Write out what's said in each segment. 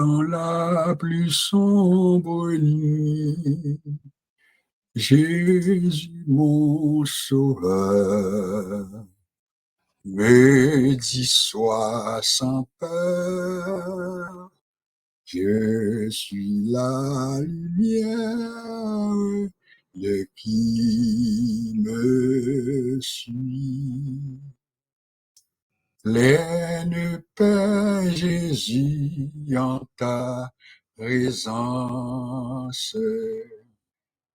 Dans la plus sombre nuit, Jésus mon sauveur me dit sois sans peur, je suis la lumière de qui me suit. Pleine paix, Jésus, en ta présence,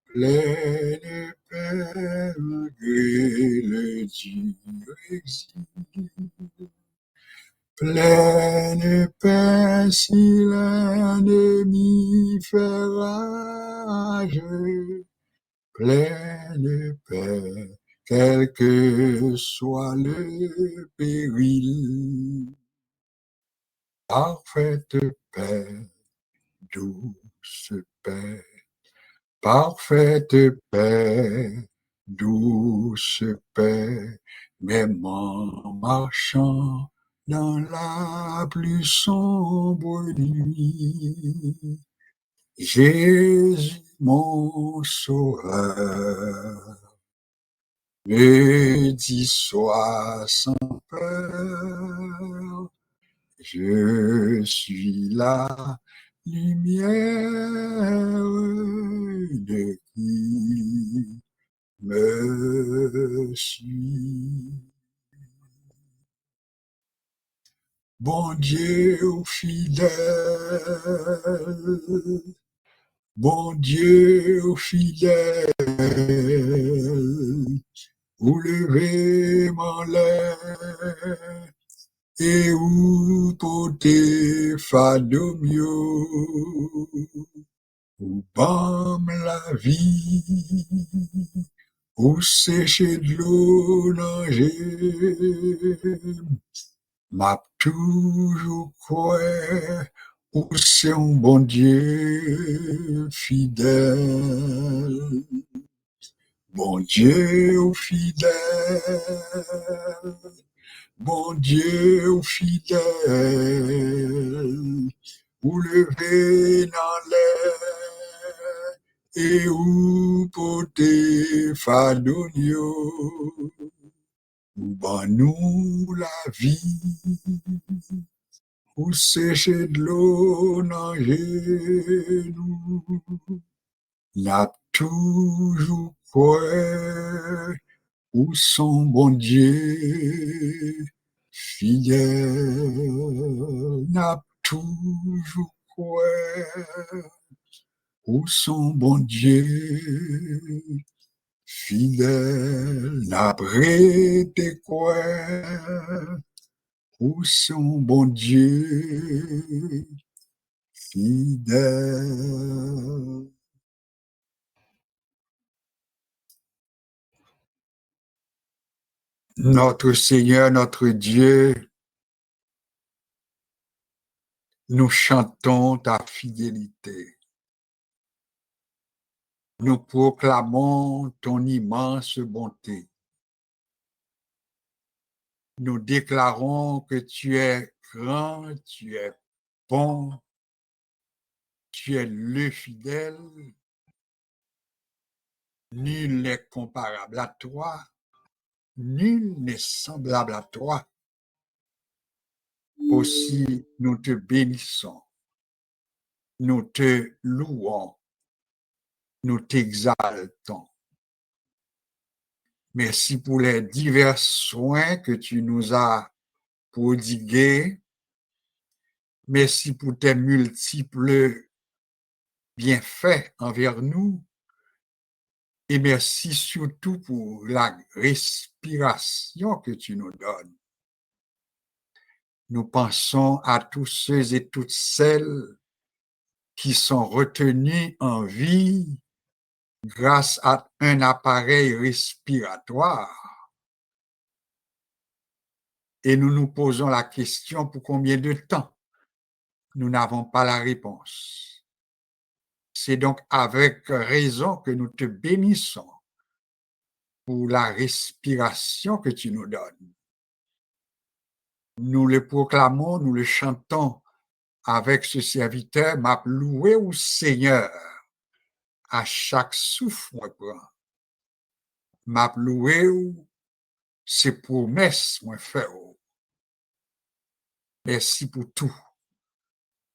pleine paix, malgré le dur exil. Pleine paix, si l'ennemi fait rage, pleine paix, quel que soit le péril. Parfaite paix, douce paix, parfaite paix, douce paix, même en marchant dans la plus sombre nuit. Jésus, mon sauveur, me dit sois sans peur, je suis la lumière de qui me suit. Bon Dieu fidèle, bon Dieu fidèle, vous levez mon lait et vous portez fado mio, vous bâme la vie, vous séchez de l'eau nager, m'a toujours croire, ou c'est un bon Dieu fidèle. Bon Dieu fidèle, bon Dieu fidèle, vous levez dans l'air et vous portez fadonio, vous ban nous la vie, vous séchez de l'eau dans nous, n'a toujours croire où son bon Dieu fidèle, n'a toujours croire où son bon Dieu fidèle, n'a prêté croire où son bon Dieu fidèle. Notre Seigneur, notre Dieu, nous chantons ta fidélité. Nous proclamons ton immense bonté. Nous déclarons que tu es grand, tu es bon, tu es le fidèle. Nul n'est comparable à toi, nul n'est semblable à toi. Aussi, nous te bénissons, nous te louons, nous t'exaltons. Merci pour les divers soins que tu nous as prodigués. Merci pour tes multiples bienfaits envers nous. Et merci surtout pour la respiration que tu nous donnes. Nous pensons à tous ceux et toutes celles qui sont retenus en vie grâce à un appareil respiratoire. Et nous nous posons la question pour combien de temps? Nous n'avons pas la réponse. C'est donc avec raison que nous te bénissons pour la respiration que tu nous donnes. Nous le proclamons, nous le chantons avec ce serviteur, m'a loué au Seigneur à chaque souffle moi prend. M'a loué ou ses promesses moi fait. Merci pour tout.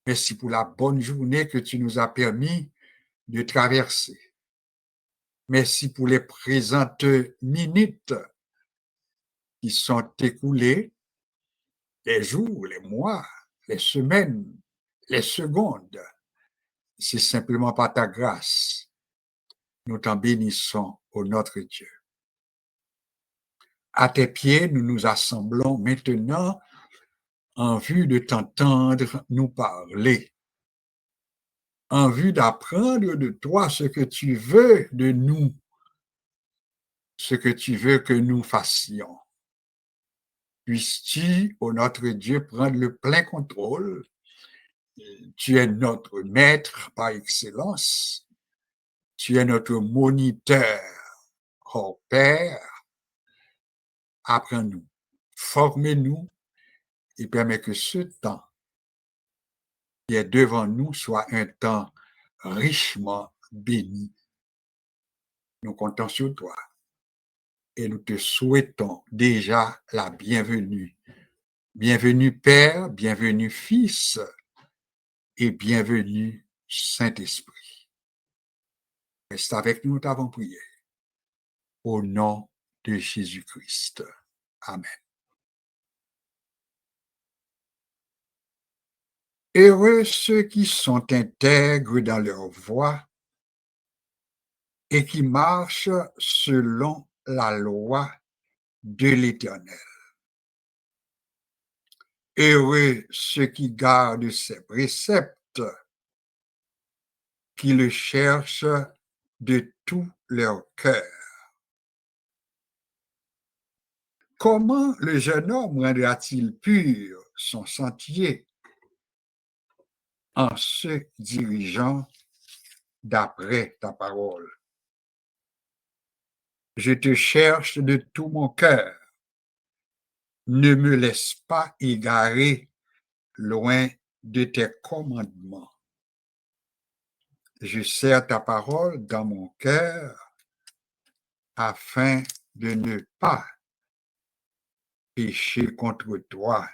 Merci pour la bonne journée que tu nous as permis de traverser. Merci pour les présentes minutes qui sont écoulées, les jours, les mois, les semaines, les secondes. C'est simplement par ta grâce. Nous t'en bénissons, ô notre Dieu. À tes pieds, nous nous assemblons maintenant en vue de t'entendre nous parler, en vue d'apprendre de toi ce que tu veux de nous, ce que tu veux que nous fassions. Puisses-tu, ô notre Dieu, prendre le plein contrôle. Tu es notre maître par excellence. Tu es notre moniteur. Oh Père, apprends-nous, formez-nous et permets que ce temps qui est devant nous soit un temps richement béni. Nous comptons sur toi et nous te souhaitons déjà la bienvenue. Bienvenue Père, bienvenue Fils et bienvenue Saint-Esprit. Reste avec nous, nous t'avons prié. Au nom de Jésus-Christ. Amen. Heureux ceux qui sont intègres dans leur voie et qui marchent selon la loi de l'Éternel. Heureux ceux qui gardent ses préceptes, qui le cherchent de tout leur cœur. Comment le jeune homme rendra-t-il pur son sentier en se dirigeant d'après ta parole? Je te cherche de tout mon cœur. Ne me laisse pas égarer loin de tes commandements. Je serre ta parole dans mon cœur afin de ne pas pécher contre toi.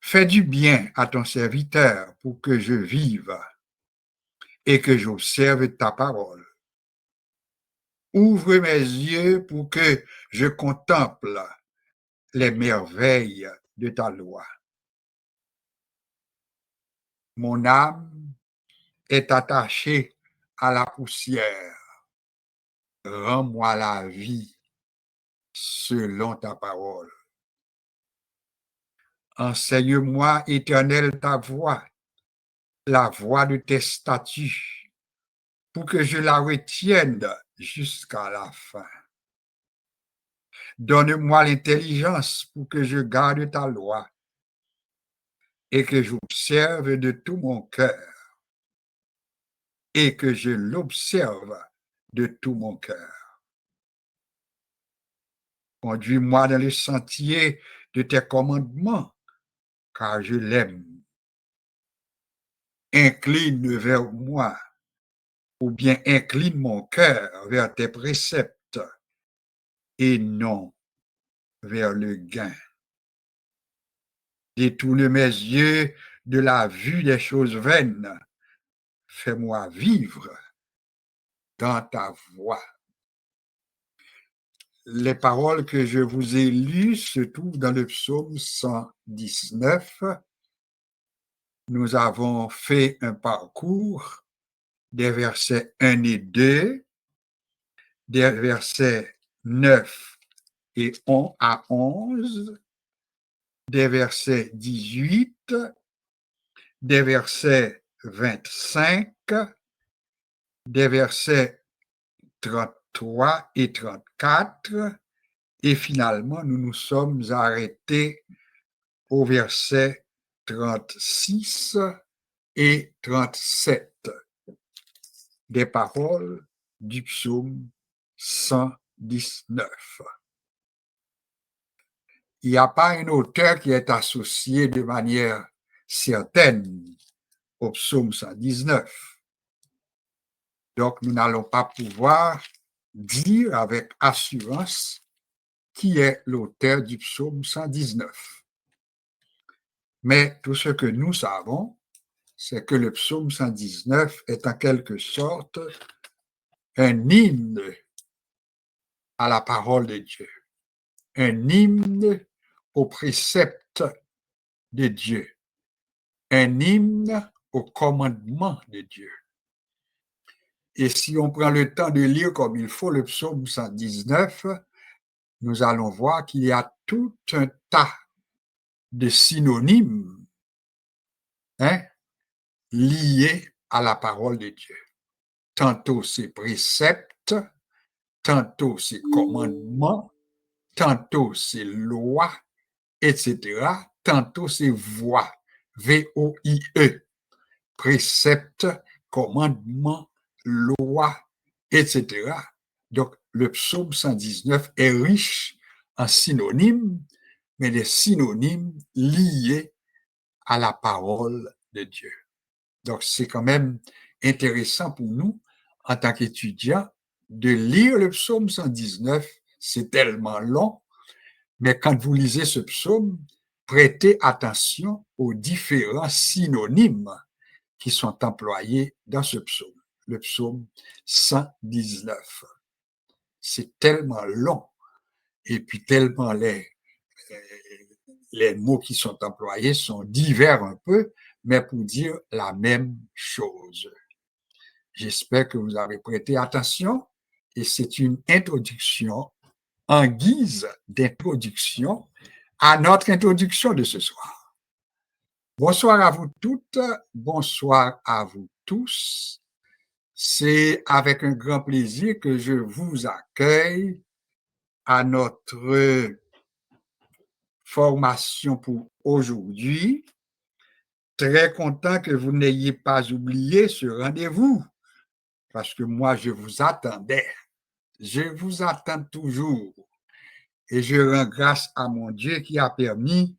Fais du bien à ton serviteur pour que je vive et que j'observe ta parole. Ouvre mes yeux pour que je contemple les merveilles de ta loi. Mon âme est attachée à la poussière. Rends-moi la vie selon ta parole. Enseigne-moi, Éternel, ta voie, la voie de tes statuts, pour que je la retienne jusqu'à la fin. Donne-moi l'intelligence pour que je garde ta loi et que j'observe de tout mon cœur et que je l'observe de tout mon cœur. Conduis-moi dans le sentier de tes commandements, car je l'aime. Incline vers moi, ou bien incline mon cœur vers tes préceptes et non vers le gain. Détourne mes yeux de la vue des choses vaines. Fais-moi vivre dans ta voie. Les paroles que je vous ai lues se trouvent dans le psaume 119. Nous avons fait un parcours des versets 1 et 2, des versets 9 et 11 à 11, des versets 18, des versets 25, des versets 33 et 34, et finalement, nous nous sommes arrêtés au verset 36 et 37 des paroles du psaume 119. il n'y a pas un auteur qui est associé de manière certaine au psaume 119. Donc, nous n'allons pas pouvoir dire avec assurance qui est l'auteur du psaume 119. Mais tout ce que nous savons, c'est que le psaume 119 est en quelque sorte un hymne à la parole de Dieu, un hymne aux préceptes de Dieu, un hymne au commandement de Dieu. Et si on prend le temps de lire comme il faut le psaume 119, nous allons voir qu'il y a tout un tas de synonymes liés à la parole de Dieu. Tantôt ses préceptes, tantôt ses commandements, tantôt ses lois, etc. Tantôt ses voies, V-O-I-E, préceptes, commandements, lois, etc. Donc, le psaume 119 est riche en synonymes, mais des synonymes liés à la parole de Dieu. Donc, c'est quand même intéressant pour nous, en tant qu'étudiants, de lire le psaume 119. C'est tellement long, mais quand vous lisez ce psaume, prêtez attention aux différents synonymes qui sont employés dans ce psaume, le psaume 119. C'est tellement long, et puis tellement les mots qui sont employés sont divers un peu, mais pour dire la même chose. J'espère que vous avez prêté attention, et c'est une introduction en guise d'introduction à notre introduction de ce soir. Bonsoir à vous toutes, bonsoir à vous tous. C'est avec un grand plaisir que je vous accueille à notre formation pour aujourd'hui. Très content que vous n'ayez pas oublié ce rendez-vous, parce que moi, je vous attendais. Je vous attends toujours. Et je rends grâce à mon Dieu qui a permis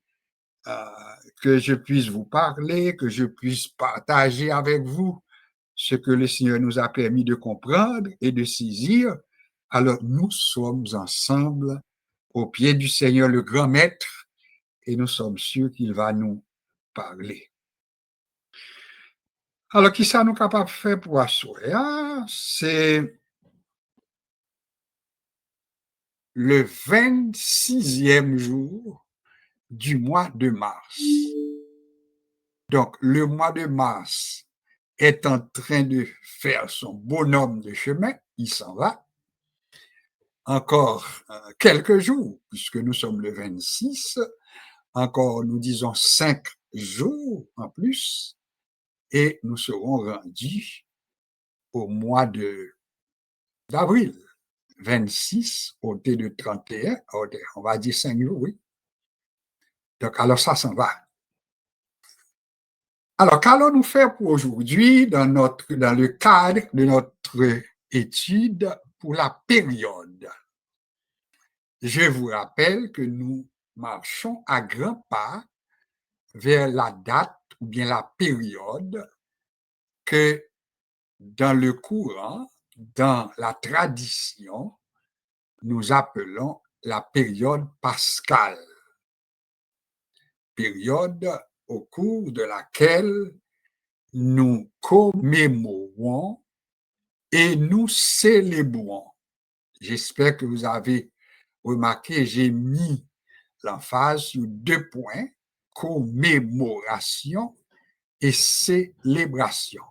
que je puisse vous parler, que je puisse partager avec vous ce que le Seigneur nous a permis de comprendre et de saisir. Alors, nous sommes ensemble au pied du Seigneur, le grand maître, et nous sommes sûrs qu'il va nous parler. Alors, qui ça nous capable de faire pour assurer? C'est le 26e jour du mois de mars. Donc, le mois de mars est en train de faire son bonhomme de chemin, il s'en va. Encore quelques jours, puisque nous sommes le 26, encore, nous disons 5 jours en plus, et nous serons rendus au mois d'avril. 26 au T de 31, on va dire 5 jours, oui. Donc, alors ça s'en va. Alors, qu'allons-nous faire pour aujourd'hui dans le cadre de notre étude pour la période? Je vous rappelle que nous marchons à grands pas vers la date ou bien la période que dans le courant, dans la tradition, nous appelons la période pascale. Période au cours de laquelle nous commémorons et nous célébrons. J'espère que vous avez remarqué, j'ai mis l'emphase sur 2 points, commémoration et célébration.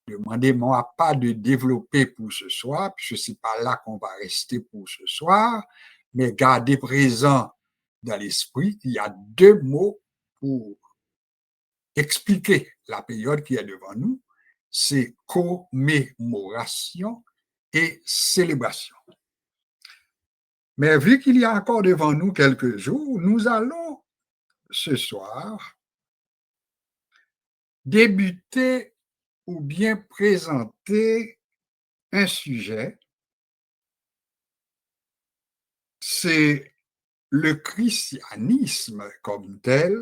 Demandez-moi pas de développer pour ce soir, puisque ce n'est pas là qu'on va rester pour ce soir, mais gardez présent dans l'esprit qu'il y a 2 mots pour expliquer la période qui est devant nous, c'est commémoration et célébration. Mais vu qu'il y a encore devant nous quelques jours, nous allons ce soir débuter ou bien présenter un sujet, c'est le christianisme comme tel,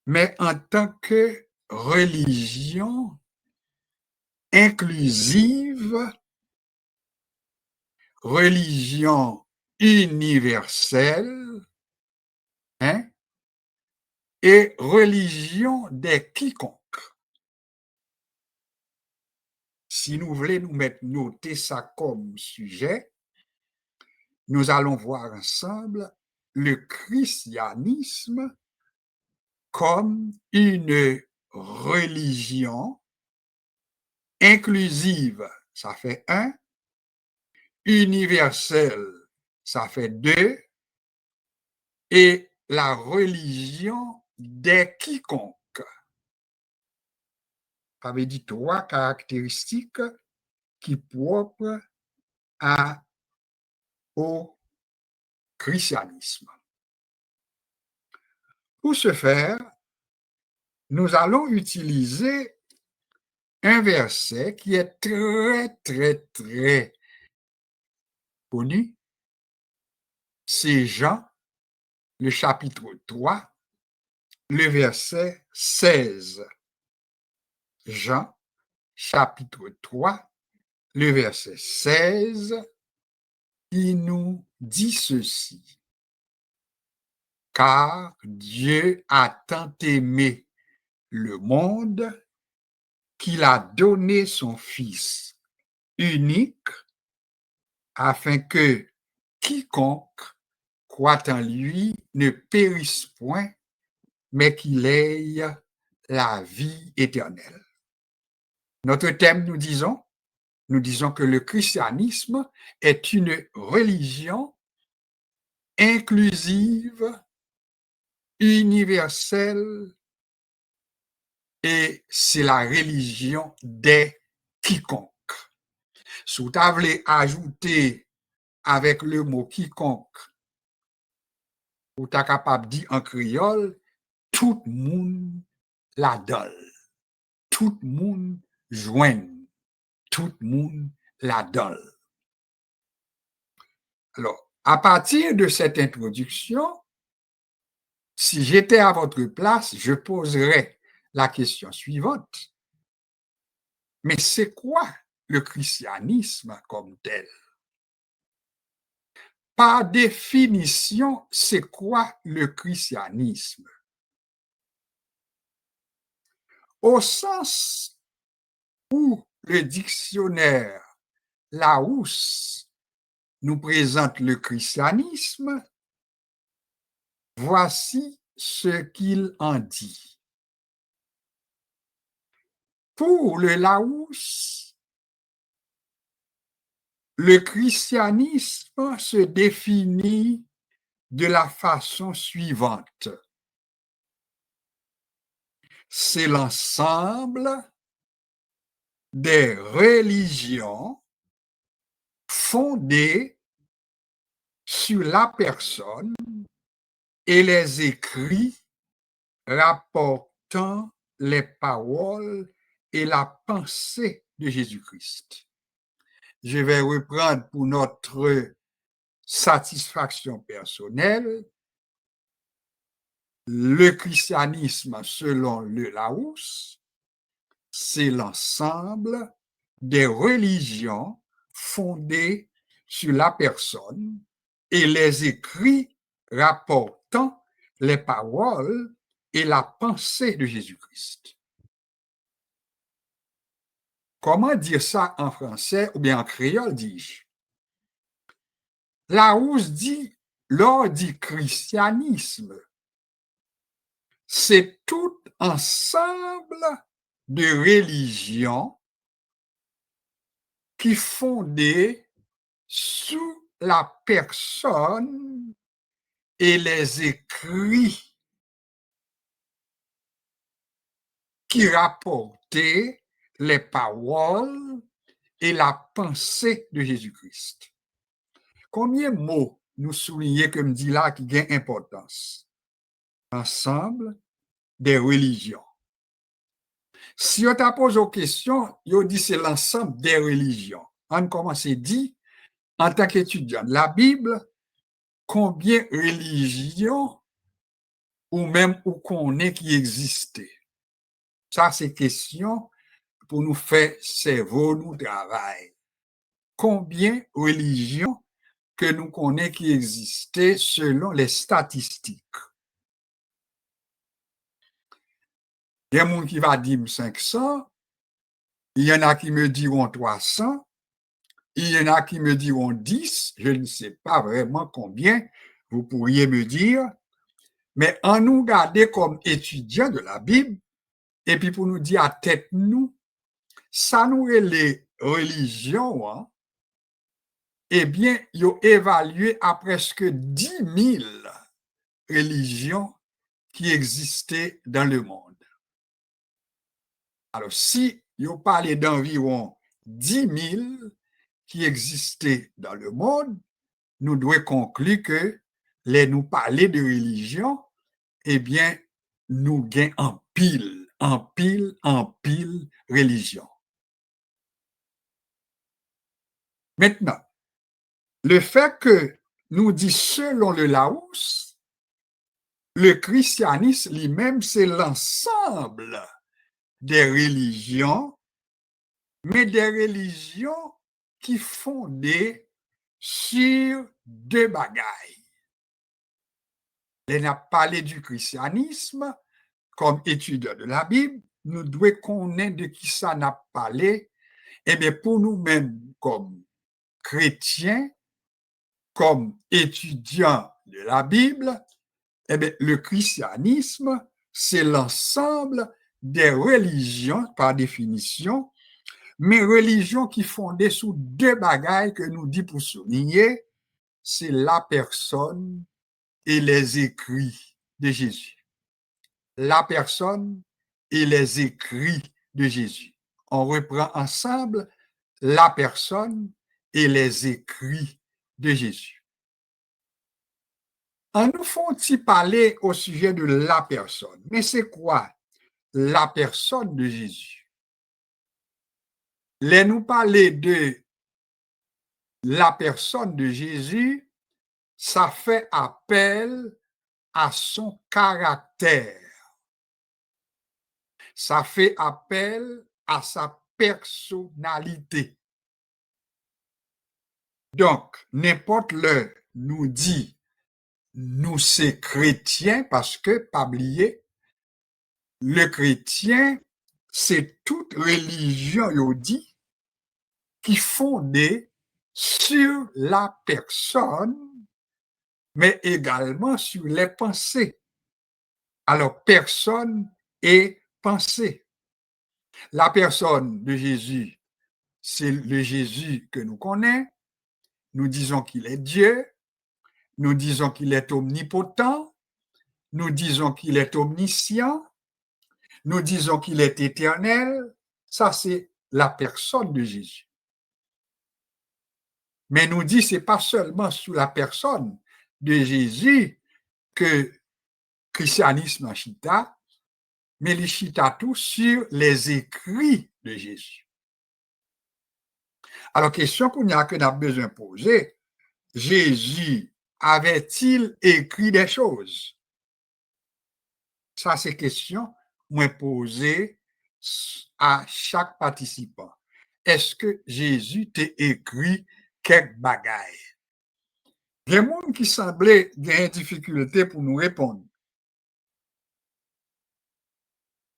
mais en tant que religion inclusive, religion universelle, hein, et religion des quiconques. Si nous voulons nous mettre noter ça comme sujet, nous allons voir ensemble le christianisme comme une religion inclusive, ça fait un, universelle, ça fait deux, et la religion des quiconques. Ça veut dire trois caractéristiques qui propres au christianisme. Pour ce faire, nous allons utiliser un verset qui est très connu. C'est Jean, le chapitre 3, le verset 16. Jean, chapitre 3, le verset 16, qui nous dit ceci. Car Dieu a tant aimé le monde qu'il a donné son Fils unique afin que quiconque croit en lui ne périsse point, mais qu'il ait la vie éternelle. Notre thème, nous disons que le christianisme est une religion inclusive, universelle, et c'est la religion des quiconques. Si vous voulez ajouter avec le mot quiconque, vous êtes capable de dire en créole, tout le monde la donne, tout le monde joigne, tout le monde la donne. Alors, à partir de cette introduction, si j'étais à votre place, je poserais la question suivante. Mais c'est quoi le christianisme comme tel? Par définition, c'est quoi le christianisme? Au sens où le dictionnaire Larousse nous présente le christianisme, voici ce qu'il en dit. Pour le Larousse, le christianisme se définit de la façon suivante. C'est l'ensemble des religions fondées sur la personne et les écrits rapportant les paroles et la pensée de Jésus-Christ. Je vais reprendre pour notre satisfaction personnelle. Le christianisme, selon le Larousse, c'est l'ensemble des religions fondées sur la personne et les écrits rapportant les paroles et la pensée de Jésus-Christ. Comment dire ça en français ou bien en créole, dis-je? Larousse dit, lors du christianisme, c'est tout ensemble de religions qui fondées sous la personne et les écrits qui rapportaient les paroles et la pensée de Jésus-Christ. Combien de mots nous soulignons comme dit là qui gagnent importance? Ensemble des religions. Si on t'a posé aux questions, on dit c'est l'ensemble des religions. On commence à dire, en tant qu'étudiant, la Bible, combien de religions ou même où qu'on est qui existait. Ça, c'est question pour nous faire cerveau, nous travail. Combien de religions que nous connaissons qui existaient selon les statistiques? Il y a des gens qui vont dire 500, il y en a qui me diront 300, il y en a qui me diront 10, je ne sais pas vraiment combien, vous pourriez me dire, mais en nous garder comme étudiants de la Bible, et puis pour nous dire à tête nous, ça nous est les religions, hein, eh bien, ils ont évalué à presque 10 000 religions qui existaient dans le monde. Alors, si ils parlé d'environ 10 000 qui existaient dans le monde, nous devons conclure que les nous parler de religion, eh bien, nous gagnons en pile religion. Maintenant, le fait que nous dit selon le Larousse, le christianisme lui-même, c'est l'ensemble des religions, mais des religions qui fondées sur deux bagailles. On a parlé du christianisme comme étudiant de la Bible, nous devons connaître de qui ça n'a parlé, et bien pour nous-mêmes comme chrétiens, comme étudiants de la Bible, eh bien, le christianisme, c'est l'ensemble des religions, par définition, mais religions qui fondées sous deux bagailles que nous dit pour souligner, c'est la personne et les écrits de Jésus. La personne et les écrits de Jésus. On reprend ensemble la personne et les écrits de Jésus. En nous font-ils parler au sujet de la personne. Mais c'est quoi la personne de Jésus? Les nous parler de la personne de Jésus, ça fait appel à son caractère. Ça fait appel à sa personnalité. Donc, n'importe le nous dit, nous c'est chrétien parce que, pas oublier, le chrétien, c'est toute religion, il dit, qui fondée sur la personne, mais également sur les pensées. Alors, personne et pensée. La personne de Jésus, c'est le Jésus que nous connaissons. Nous disons qu'il est Dieu, nous disons qu'il est omnipotent, nous disons qu'il est omniscient, nous disons qu'il est éternel. Ça, c'est la personne de Jésus. Mais nous dit, c'est pas seulement sous la personne de Jésus que christianisme en chita, mais les chita tout sur les écrits de Jésus. Alors, question qu'on a que nous avons besoin de poser, Jésus avait-il écrit des choses? Ça, c'est question moi posée à chaque participant. Est-ce que Jésus t'a écrit quelques bagailles? Il y a des gens qui semblaient avoir une difficulté pour nous répondre.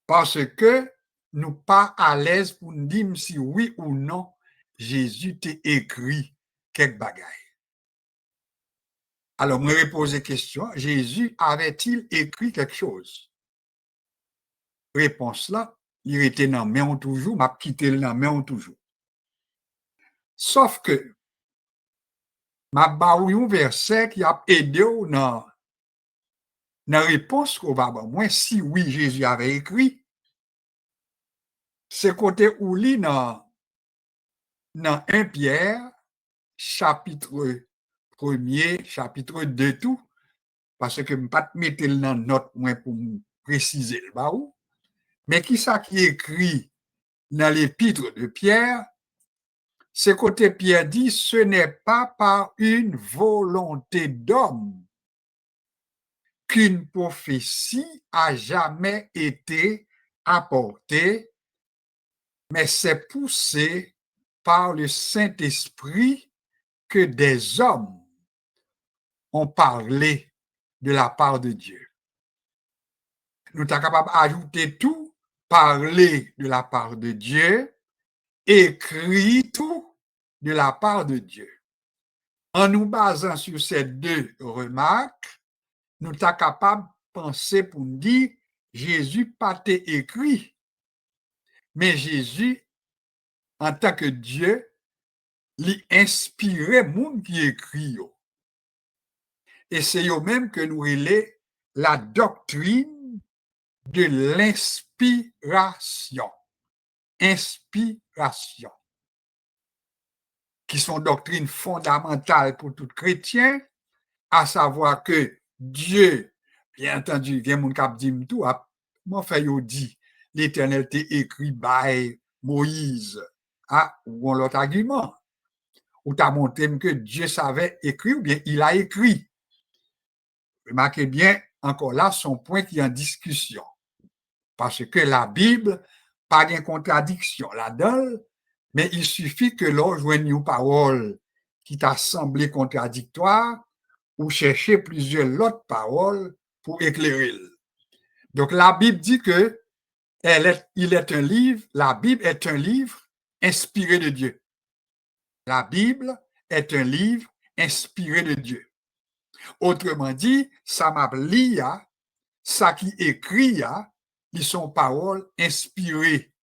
Parce que nous pas à l'aise pour nous dire si oui ou non Jésus t'a écrit quelques bagailles. Alors, me reposer question, Jésus avait-il écrit quelque chose? Réponse là, il était dans main toujours, m'a quitté dans main toujours. Sauf que m'a baoui un verset qui a aidé dans réponse au baba. Moi, si oui, Jésus avait écrit, c'est côté où lit dans 1 Pierre, chapitre 1er, chapitre 2 tout, parce que je ne pas mettre dans note pour préciser le baou, mais qui ça qui écrit dans l'épître de Pierre, c'est côté Pierre dit, ce n'est pas par une volonté d'homme qu'une prophétie a jamais été apportée, mais c'est poussé par le Saint-Esprit que des hommes ont parlé de la part de Dieu. Nous sommes capables d'ajouter tout, parler de la part de Dieu, écrit tout de la part de Dieu. En nous basant sur ces deux remarques, nous sommes capables de penser pour nous dire Jésus pas écrit, mais Jésus, en tant que Dieu, lui inspirait monde qui écrit. Et c'est eux même que nous relais la doctrine de l'inspiration. Inspiration. Qui sont doctrines fondamentales pour tout chrétien, à savoir que Dieu, bien entendu, il y a mon cap dit tout, mon fait dit, l'Éternel t'a écrit par Moïse. Ah, ou l'autre argument. Ou t'as montré que Dieu savait écrire ou bien il a écrit. Remarquez bien, encore là, son point qui est en discussion. Parce que la Bible, pas de contradiction là-dedans, mais il suffit que l'on joigne une parole qui t'a semblé contradictoire ou chercher plusieurs autres paroles pour éclairer. Donc la Bible dit que il est un livre, la Bible est un livre inspiré de Dieu. La Bible est un livre inspiré de Dieu. Autrement dit, ça m'a li, ça qui écrit, ils sont paroles inspirées.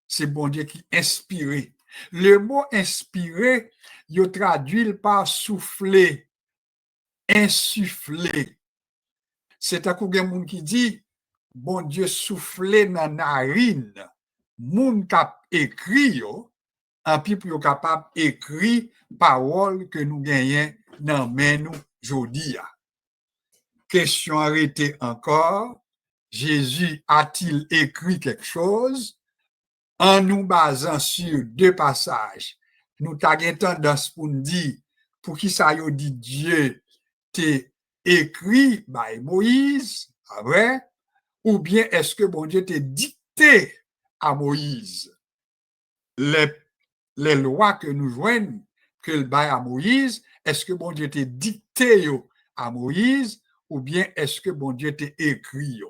C'est bon Dieu qui inspiré. Le mot inspiré, il traduit par souffler, insuffler. C'est un coup de monde qui dit, bon Dieu souffler dans la narine, moun kap écrit, en puis pour capable écrire parole que nous gagnons dans main nous jodi. Question arrêtée encore, Jésus a-t-il écrit quelque chose? En nous basant sur deux passages, nous avons tendance pour nous dire, pour qui ça y dit Dieu t'est écrit par Moïse, vrai? Ou bien est-ce que bon Dieu t'est dicté à Moïse? Les lois que nous joignons, que le bail à Moïse, est-ce que bon Dieu t'est dicté à Moïse, ou bien est-ce que bon Dieu t'est écrit?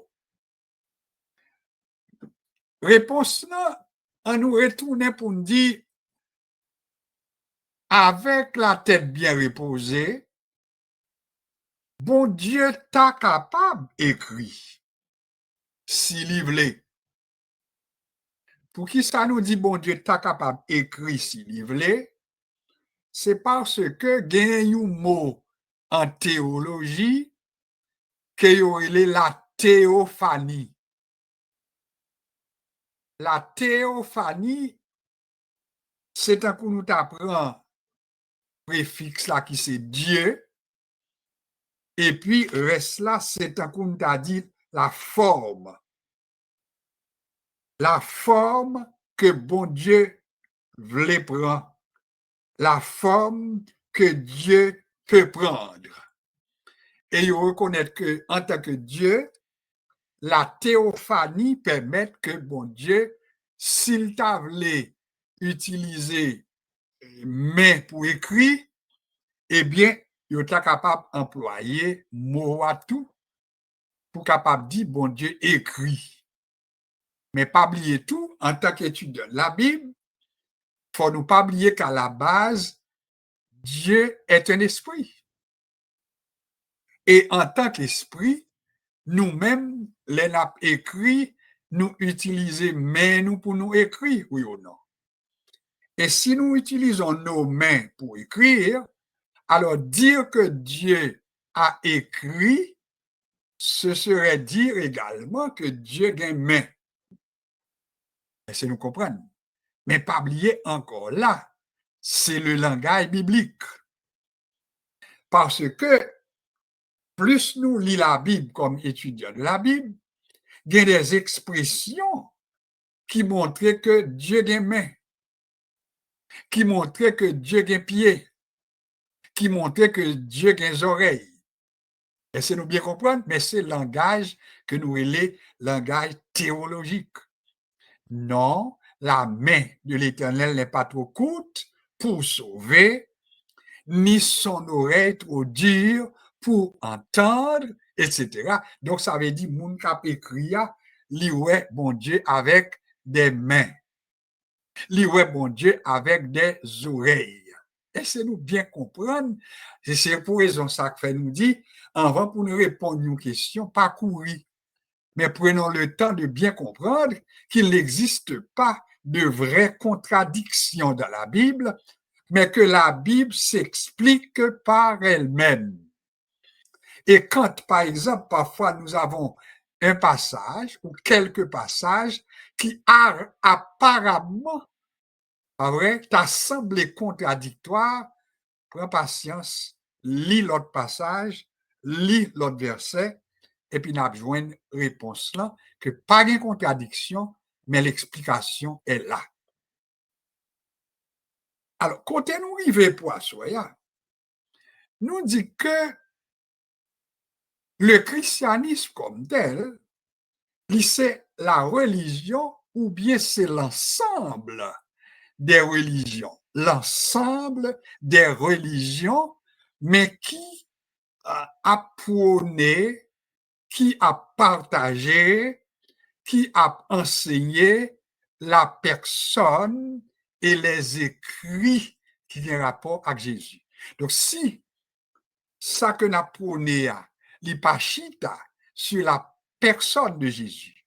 Réponse là, on nous retourne pour nous dire, avec la tête bien reposée, bon Dieu t'a capable écrit, s'il y voulait. Pour qui ça nous dit bon Dieu t'a capable écrit s'il y voulait, c'est parce que gagne un mot en théologie que y la théophanie. La théophanie, c'est un coup nous t'apprend préfixe là qui c'est Dieu, et puis reste là, c'est un coup nous t'a dit la forme. La forme que bon Dieu voulait prendre, la forme que Dieu peut prendre. Et il reconnaît que en tant que Dieu, la théophanie permet que bon Dieu, s'il t'a voulu utiliser main pour écrire, eh bien, il est capable d'employer mot à tout pour capable dire bon Dieu écrit. Mais pas oublier tout, en tant qu'étudiant de la Bible, il faut nous pas oublier qu'à la base, Dieu est un esprit. Et en tant qu'esprit, nous-mêmes, les nappes écrits, nous utilisons mains nous pour nous écrire, oui ou non. Et si nous utilisons nos mains pour écrire, alors dire que Dieu a écrit, ce serait dire également que Dieu a une main. C'est nous comprendre. Mais pas oublier encore là, c'est le langage biblique. Parce que plus nous lisons la Bible comme étudiants de la Bible, il y a des expressions qui montrent que Dieu a des mains. qui montrait que Dieu a un pied, qui montrait que Dieu a des oreilles. Laissez-nous bien comprendre, mais c'est le langage que nous relais langage théologique. Non, la main de l'Éternel n'est pas trop courte pour sauver, ni son oreille trop dure pour entendre, etc. Donc, ça veut dire, moun kap écrit, li ouais bon Dieu avec des mains. Li ouais bon Dieu avec des oreilles. Laissez-nous bien comprendre. C'est pour raison ça que fait nous dit, avant pour nous répondre à une question, pas courir. Mais prenons le temps de bien comprendre qu'il n'existe pas de vraie contradiction dans la Bible, mais que la Bible s'explique par elle-même. Et quand, par exemple, parfois nous avons un passage ou quelques passages qui apparemment, pas vrai, t'a semblé contradictoire, prends patience, lis l'autre passage, lis l'autre verset, et puis nous avons une réponse là, que pas de contradiction, mais l'explication est là. Alors, quand nous arrivons pour Soya, nous dit que le christianisme comme tel, c'est la religion ou bien c'est l'ensemble des religions. L'ensemble des religions, mais qui a prôné, qui a partagé, qui a enseigné la personne et les écrits qui ont rapport avec Jésus. Donc, si ça que n'a prôné, l'ipachita sur la personne de Jésus,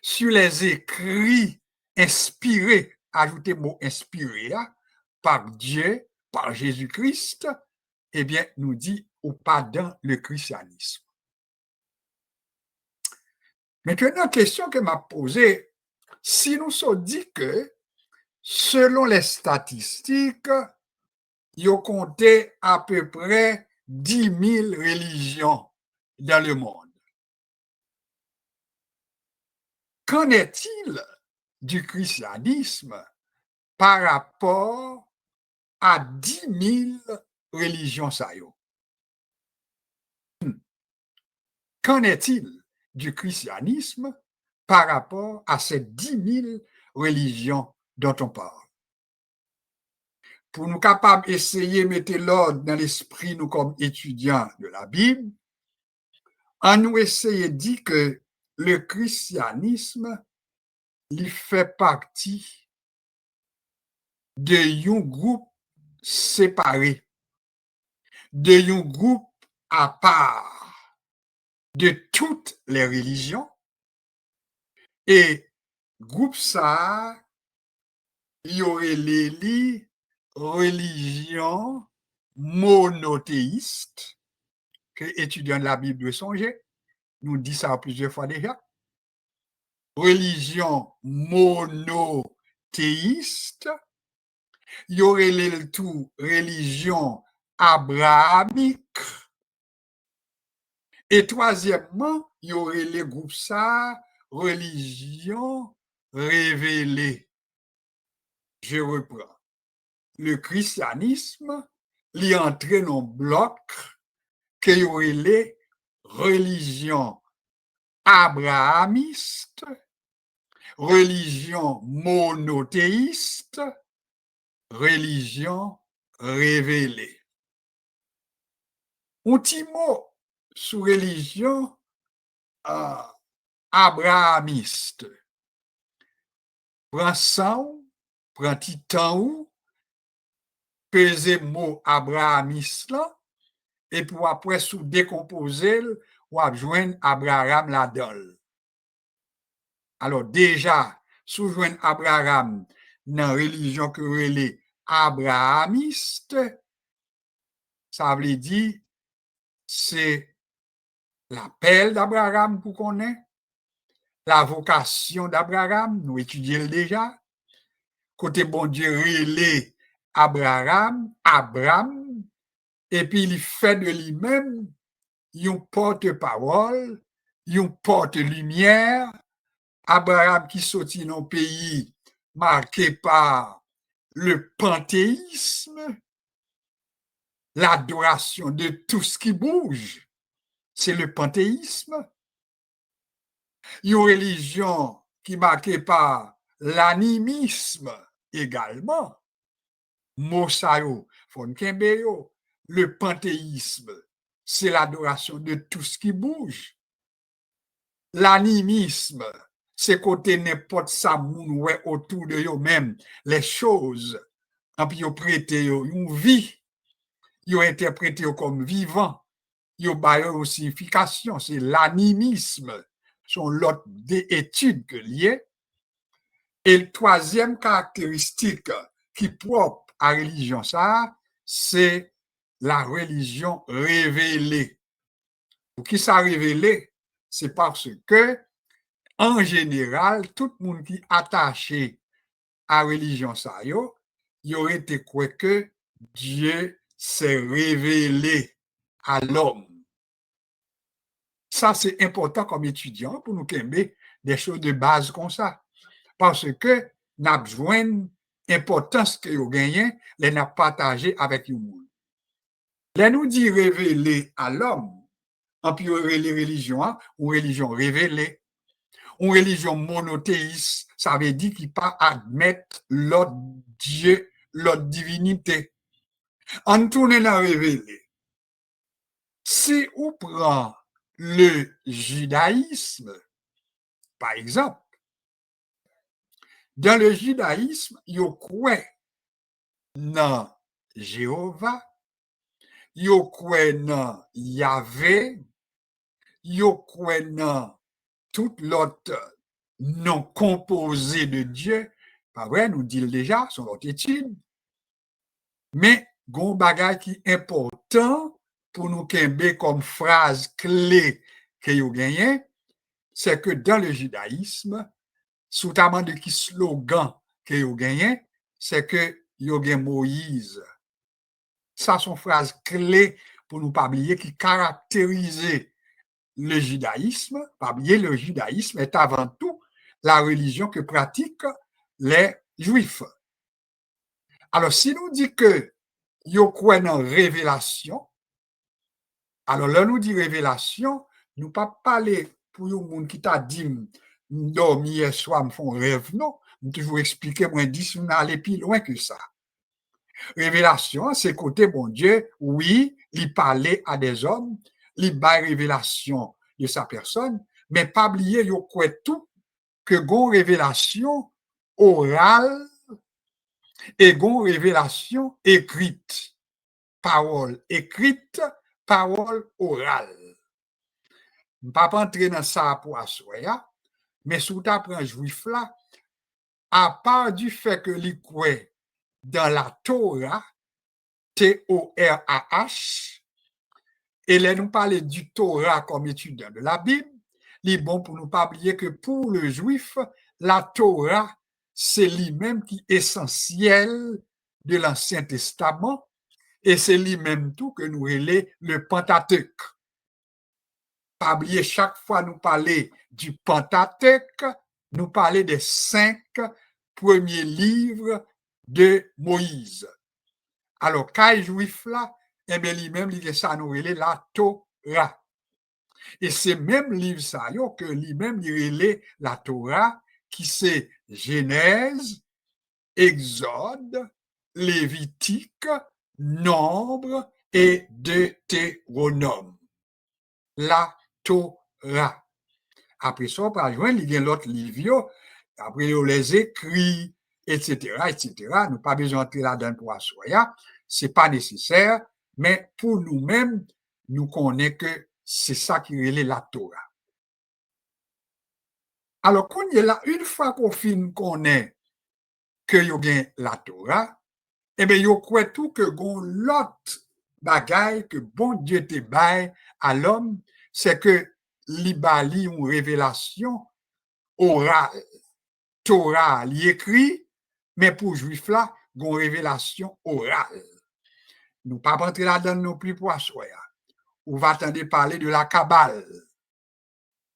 sur les écrits inspirés, ajoutez le mot inspiré, par Dieu, par Jésus-Christ, eh bien, nous dit ou pas dans le christianisme. Maintenant, question que m'a posée, si nous sommes dit que, selon les statistiques, il y a compté à peu près 10 000 religions dans le monde. Qu'en est-il du christianisme par rapport à 10 000 religions saillantes? Qu'en est-il du christianisme par rapport à ces 10 000 religions dont on parle? Pour nous capables d'essayer de mettre l'ordre dans l'esprit, nous comme étudiants de la Bible, on nous essayer de dire que le christianisme, il fait partie d'un groupe séparé, d'un groupe à part de toutes les religions, et groupe ça, il y aurait les religions monothéistes, que étudiants de la Bible doivent songer, nous dit ça plusieurs fois déjà. Religion monothéiste, il y aurait le tout religion abrahamique, et troisièmement, il y aurait les groupes ça, religion révélée. Je reprends. Le christianisme, il entraîne en bloc qu'il y aurait les religions abrahamistes, religion monothéiste, religion révélée. Un petit mot sur religion abrahamiste. Prends ça, prends petit temps, peser mot abrahamiste là, et pour après sous décomposer, ou joindre Abraham là-dedans. Alors déjà, sous joindre Abraham dans la religion que relais abrahamiste, ça veut dire c'est l'appel d'Abraham pour qu'on ait, la vocation d'Abraham, nous étudions déjà, côté bon Dieu relais Abraham, et puis il fait de lui-même une porte-parole, une porte-lumière. Abraham qui sortit dans un pays marqué par le panthéisme, l'adoration de tout ce qui bouge, c'est le panthéisme. Une religion qui est marquée par l'animisme également, Mosayo, Fonkembeyo, le panthéisme, c'est l'adoration de tout ce qui bouge. L'animisme, c'est côté n'importe ça moun ouais autour de eux-mêmes, les choses, et puis ils prêtent une vie, ils interprété comme vivant, ils ont une signification, c'est l'animisme, sont l'autre des études que liées. Et le troisième caractéristique qui est propre à la religion, ça, c'est la religion révélée. Pour qui ça révélé? C'est parce que, en général, tout le monde qui est attaché à la religion, ça, il aurait été quoi que Dieu s'est révélé à l'homme. Ça, c'est important comme étudiant pour nous aimer des choses de base comme ça. Parce que nous avons besoin d'importance que nous gagnons, les nous partagé avec le monde. Les nous dit révéler à l'homme, en plus les religions, une religion révélée, une religion monothéiste, ça veut dire qu'il ne peut pas admettre l'autre Dieu, l'autre divinité. En tournant dans révélé, si on prend le judaïsme, par exemple, dans le judaïsme, il y a quoi dans Jéhovah, yo croit dans Yahvé, yo croit dans tout l'autre nom composé de Dieu. Pas vrai, nous dit déjà, son autre étude. Mais, gon bagay qui est important pour nous kembe comme phrase clé que yo gagné, c'est que dans le judaïsme, notamment de qui slogan que yo gagné, c'est que yo gen Moïse. Ça, sont phrases clés pour nous pas oublier qui caractérisait le judaïsme. Pas oublier, le judaïsme est avant tout la religion que pratiquent les juifs. Alors, si nous dit que yo croit dans révélation, alors là, nous dit révélation, nous pas parler pour un monde qui t'a dit dormir hier soir, me font rêve, non. Nous toujours expliquer, moi, dit, si on allait plus loin que ça. Révélation, c'est côté bon Dieu, oui, il parlait à des hommes, il baille révélation de sa personne, mais pas oublier, il quoi tout que gon révélation orale et gon révélation écrite. Parole écrite, parole orale. Je ne vais pas entrer dans ça pour assurer, mais sous ta prend juif là, à part du fait que il croit dans la Torah, T-O-R-A-H, et là, nous parler du Torah comme étudiant de la Bible, il est bon pour nous pas oublier que pour le juif, la Torah, c'est lui-même qui est essentiel de l'Ancien Testament, et c'est lui-même tout que nous relève le Pentateuque. Pas oublier, chaque fois nous parler du Pentateuque, nous parler des 5 premiers livres de Moïse. Alors, quand juif là, eh bien, lui-même, il ça nous relève la Torah. Et c'est même livre ça, que lui-même, il relève la Torah, qui c'est Genèse, Exode, Lévitique, Nombre et Deutéronome. La Torah. Après ça, on peut joindre, il y a l'autre livre, après, on les écrit, etc., etc. Nous pas besoin d'entrer là-dedans pour assurer. C'est pas nécessaire, mais pour nous-mêmes, nous connaissons que c'est ça qui relève la Torah. Alors, qu'on y est là, une fois qu'on finit connaît que y a bien la Torah, eh bien, yo croit tout que gon l'autre bagaille que bon Dieu te baille à l'homme, c'est que li bali une révélation orale. Torah li écrit, mais pour juif là, gon révélation orale. Nous pas rentrer là-dedans non plus pour asseoir. On va attendre parler de la Kabbale.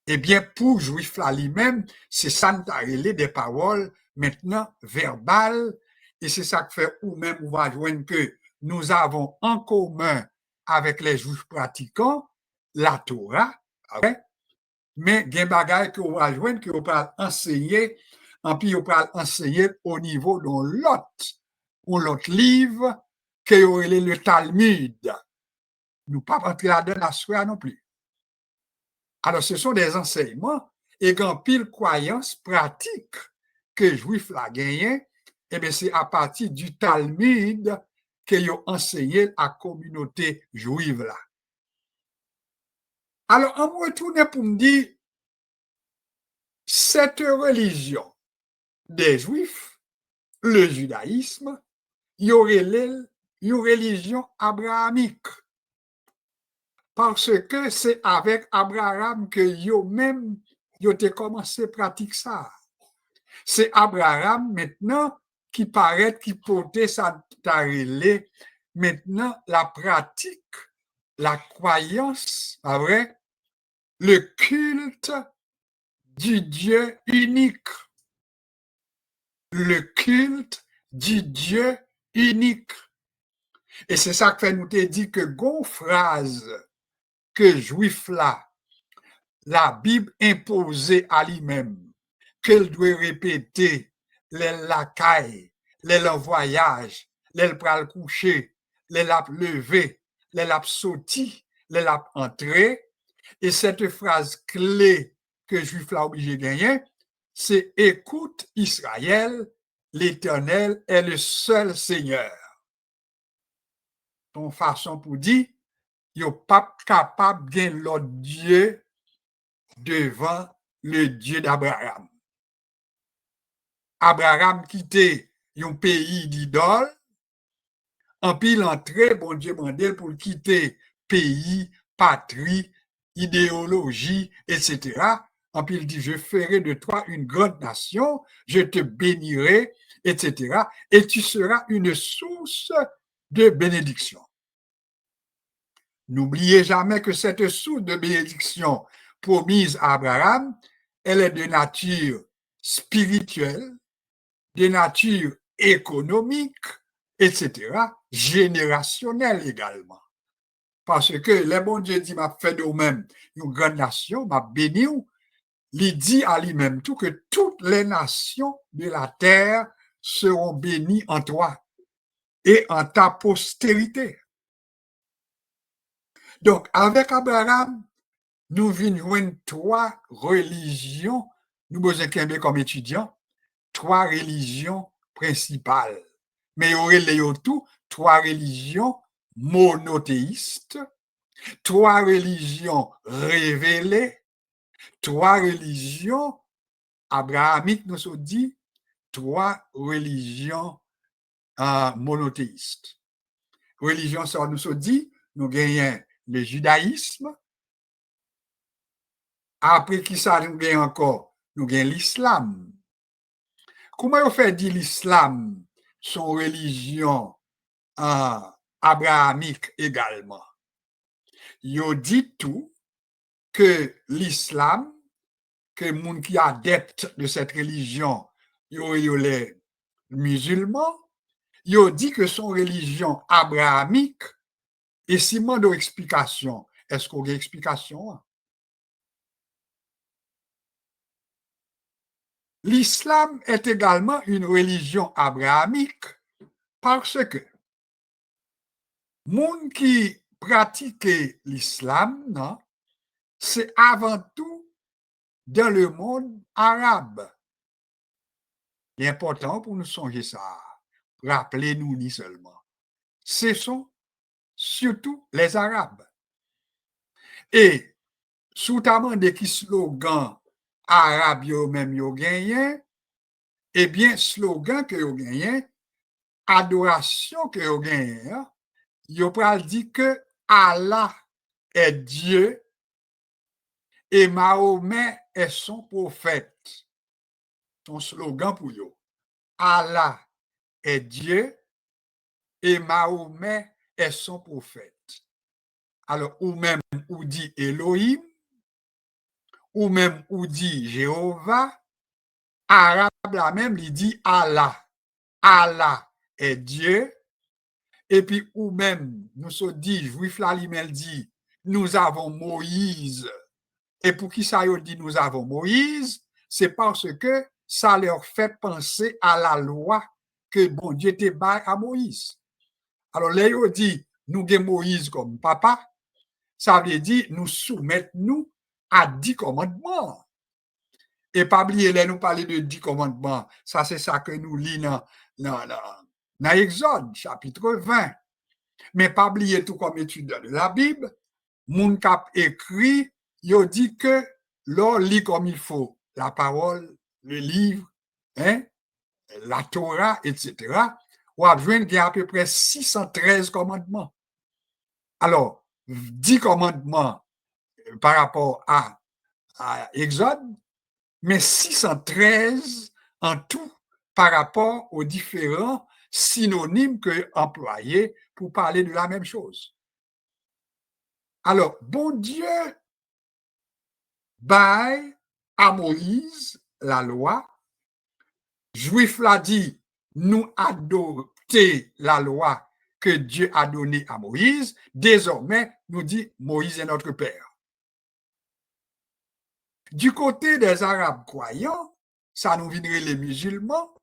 Eh bien, pour juif là lui-même, c'est ça nous a relé des paroles maintenant verbales et c'est ça que fait ou même on va joindre que nous avons en commun avec les juifs pratiquants la Torah, okay? Mais il y a des bagages qu'on va joindre, qu'on va enseigner, et puis on va enseigner au niveau de l'autre livre, qui est le Talmud. Nous ne pouvons pas entrer là-dedans la soirée non plus. Alors, ce sont des enseignements et qu'en pile croyance pratique que les Juifs la gagné, eh bien, c'est à partir du Talmud qu'ils ont enseigné à la communauté juive là. Alors, on me retourne pour me dire, cette religion des Juifs, le judaïsme, il y aurait une religion abrahamique. Parce que c'est avec Abraham que même yo te commencé à pratiquer ça. C'est Abraham maintenant qui paraît, qui portait ça tarélé. Maintenant, la pratique, la croyance, pas vrai, le culte du Dieu unique. Le culte du Dieu unique. Et c'est ça que fait nous te dit que gon phrase que juif là, la Bible imposée à lui-même, qu'elle doit répéter les lacailles, les en voyage, les pral coucher, les lap lever, les lap sauter, les lap entrer. Et cette phrase clé que juif là obligé de gagner, c'est écoute Israël, l'Éternel est le seul Seigneur. Ton façon pour dire, il n'est pas capable de gagner l'autre Dieu devant le Dieu d'Abraham. Abraham quittait un pays d'idole, en puis l'entrée, bon Dieu mandel pour quitter pays, patrie, idéologie, etc. En puis il dit, je ferai de toi une grande nation, je te bénirai, etc. Et tu seras une source de bénédiction. N'oubliez jamais que cette source de bénédiction promise à Abraham, elle est de nature spirituelle, de nature économique, etc., générationnelle également. Parce que le bon Dieu dit, m'a fait de même une grande nation, m'a béni, il dit à lui-même tout que toutes les nations de la terre seront bénies en toi et en ta postérité. Donc, avec Abraham, nous venons trois religions, nous besoin comme étudiants, trois religions principales. Mais il y aurait tout trois religions monothéistes, trois religions révélées, trois religions abrahamiques, nous sommes dit, trois religions monothéistes. Religion, ça nous sommes dit, nous gagnons le judaïsme. Après qui ça nous gagne encore, nous gagnons l'islam. Comment on fait dire l'islam, son religion abrahamique également? Yo dit tout que l'islam, que les gens qui sont adeptes de cette religion, yo les musulmans, yo dit que son religion abrahamique, et si moi donne explication, est-ce qu'on a une explication? L'islam est également une religion abrahamique parce que moun qui pratique l'islam, non, c'est avant tout dans le monde arabe. C'est important pour nous songer ça. Rappelez-nous ni seulement. Ce sont surtout les Arabes. Et, sous-tamment de qui slogan arabe yo même yo gagné, eh bien, slogan que yo gagné, adoration que yo gagné, yo pral dit que Allah est Dieu et Mahomet est son prophète. Son slogan pour yo. Allah est Dieu et Mahomet est son prophète. Alors, ou même ou dit Elohim, ou même ou dit Jéhovah, arabe la même, il dit Allah. Allah, est Dieu, et puis ou même, nous sommes dit, juif là, il dit, nous avons Moïse. Et pour qui ça dit nous avons Moïse, c'est parce que ça leur fait penser à la loi que bon Dieu te bail à Moïse. Alors, là, ils dit, nous avons Moïse comme papa, ça veut dire nous soumettre nous à 10 commandements. Et pas oublier, là, nous parler de 10 commandements. Ça, c'est ça que nous lisons dans Exode, chapitre 20. Mais pas oublier tout comme étudiant de la Bible, mon cap écrit, il dit que l'on lit comme il faut la parole, le livre, hein, la Torah, etc. On a besoin de à peu près 613 commandements. Alors, 10 commandements par rapport à Exode, mais 613 en tout par rapport aux différents synonymes que employés pour parler de la même chose. Alors, bon Dieu bail à Moïse la loi, Juif l'a dit, nous adopter la loi que Dieu a donnée à Moïse, désormais, nous dit Moïse est notre père. Du côté des Arabes croyants, ça nous viendrait les musulmans,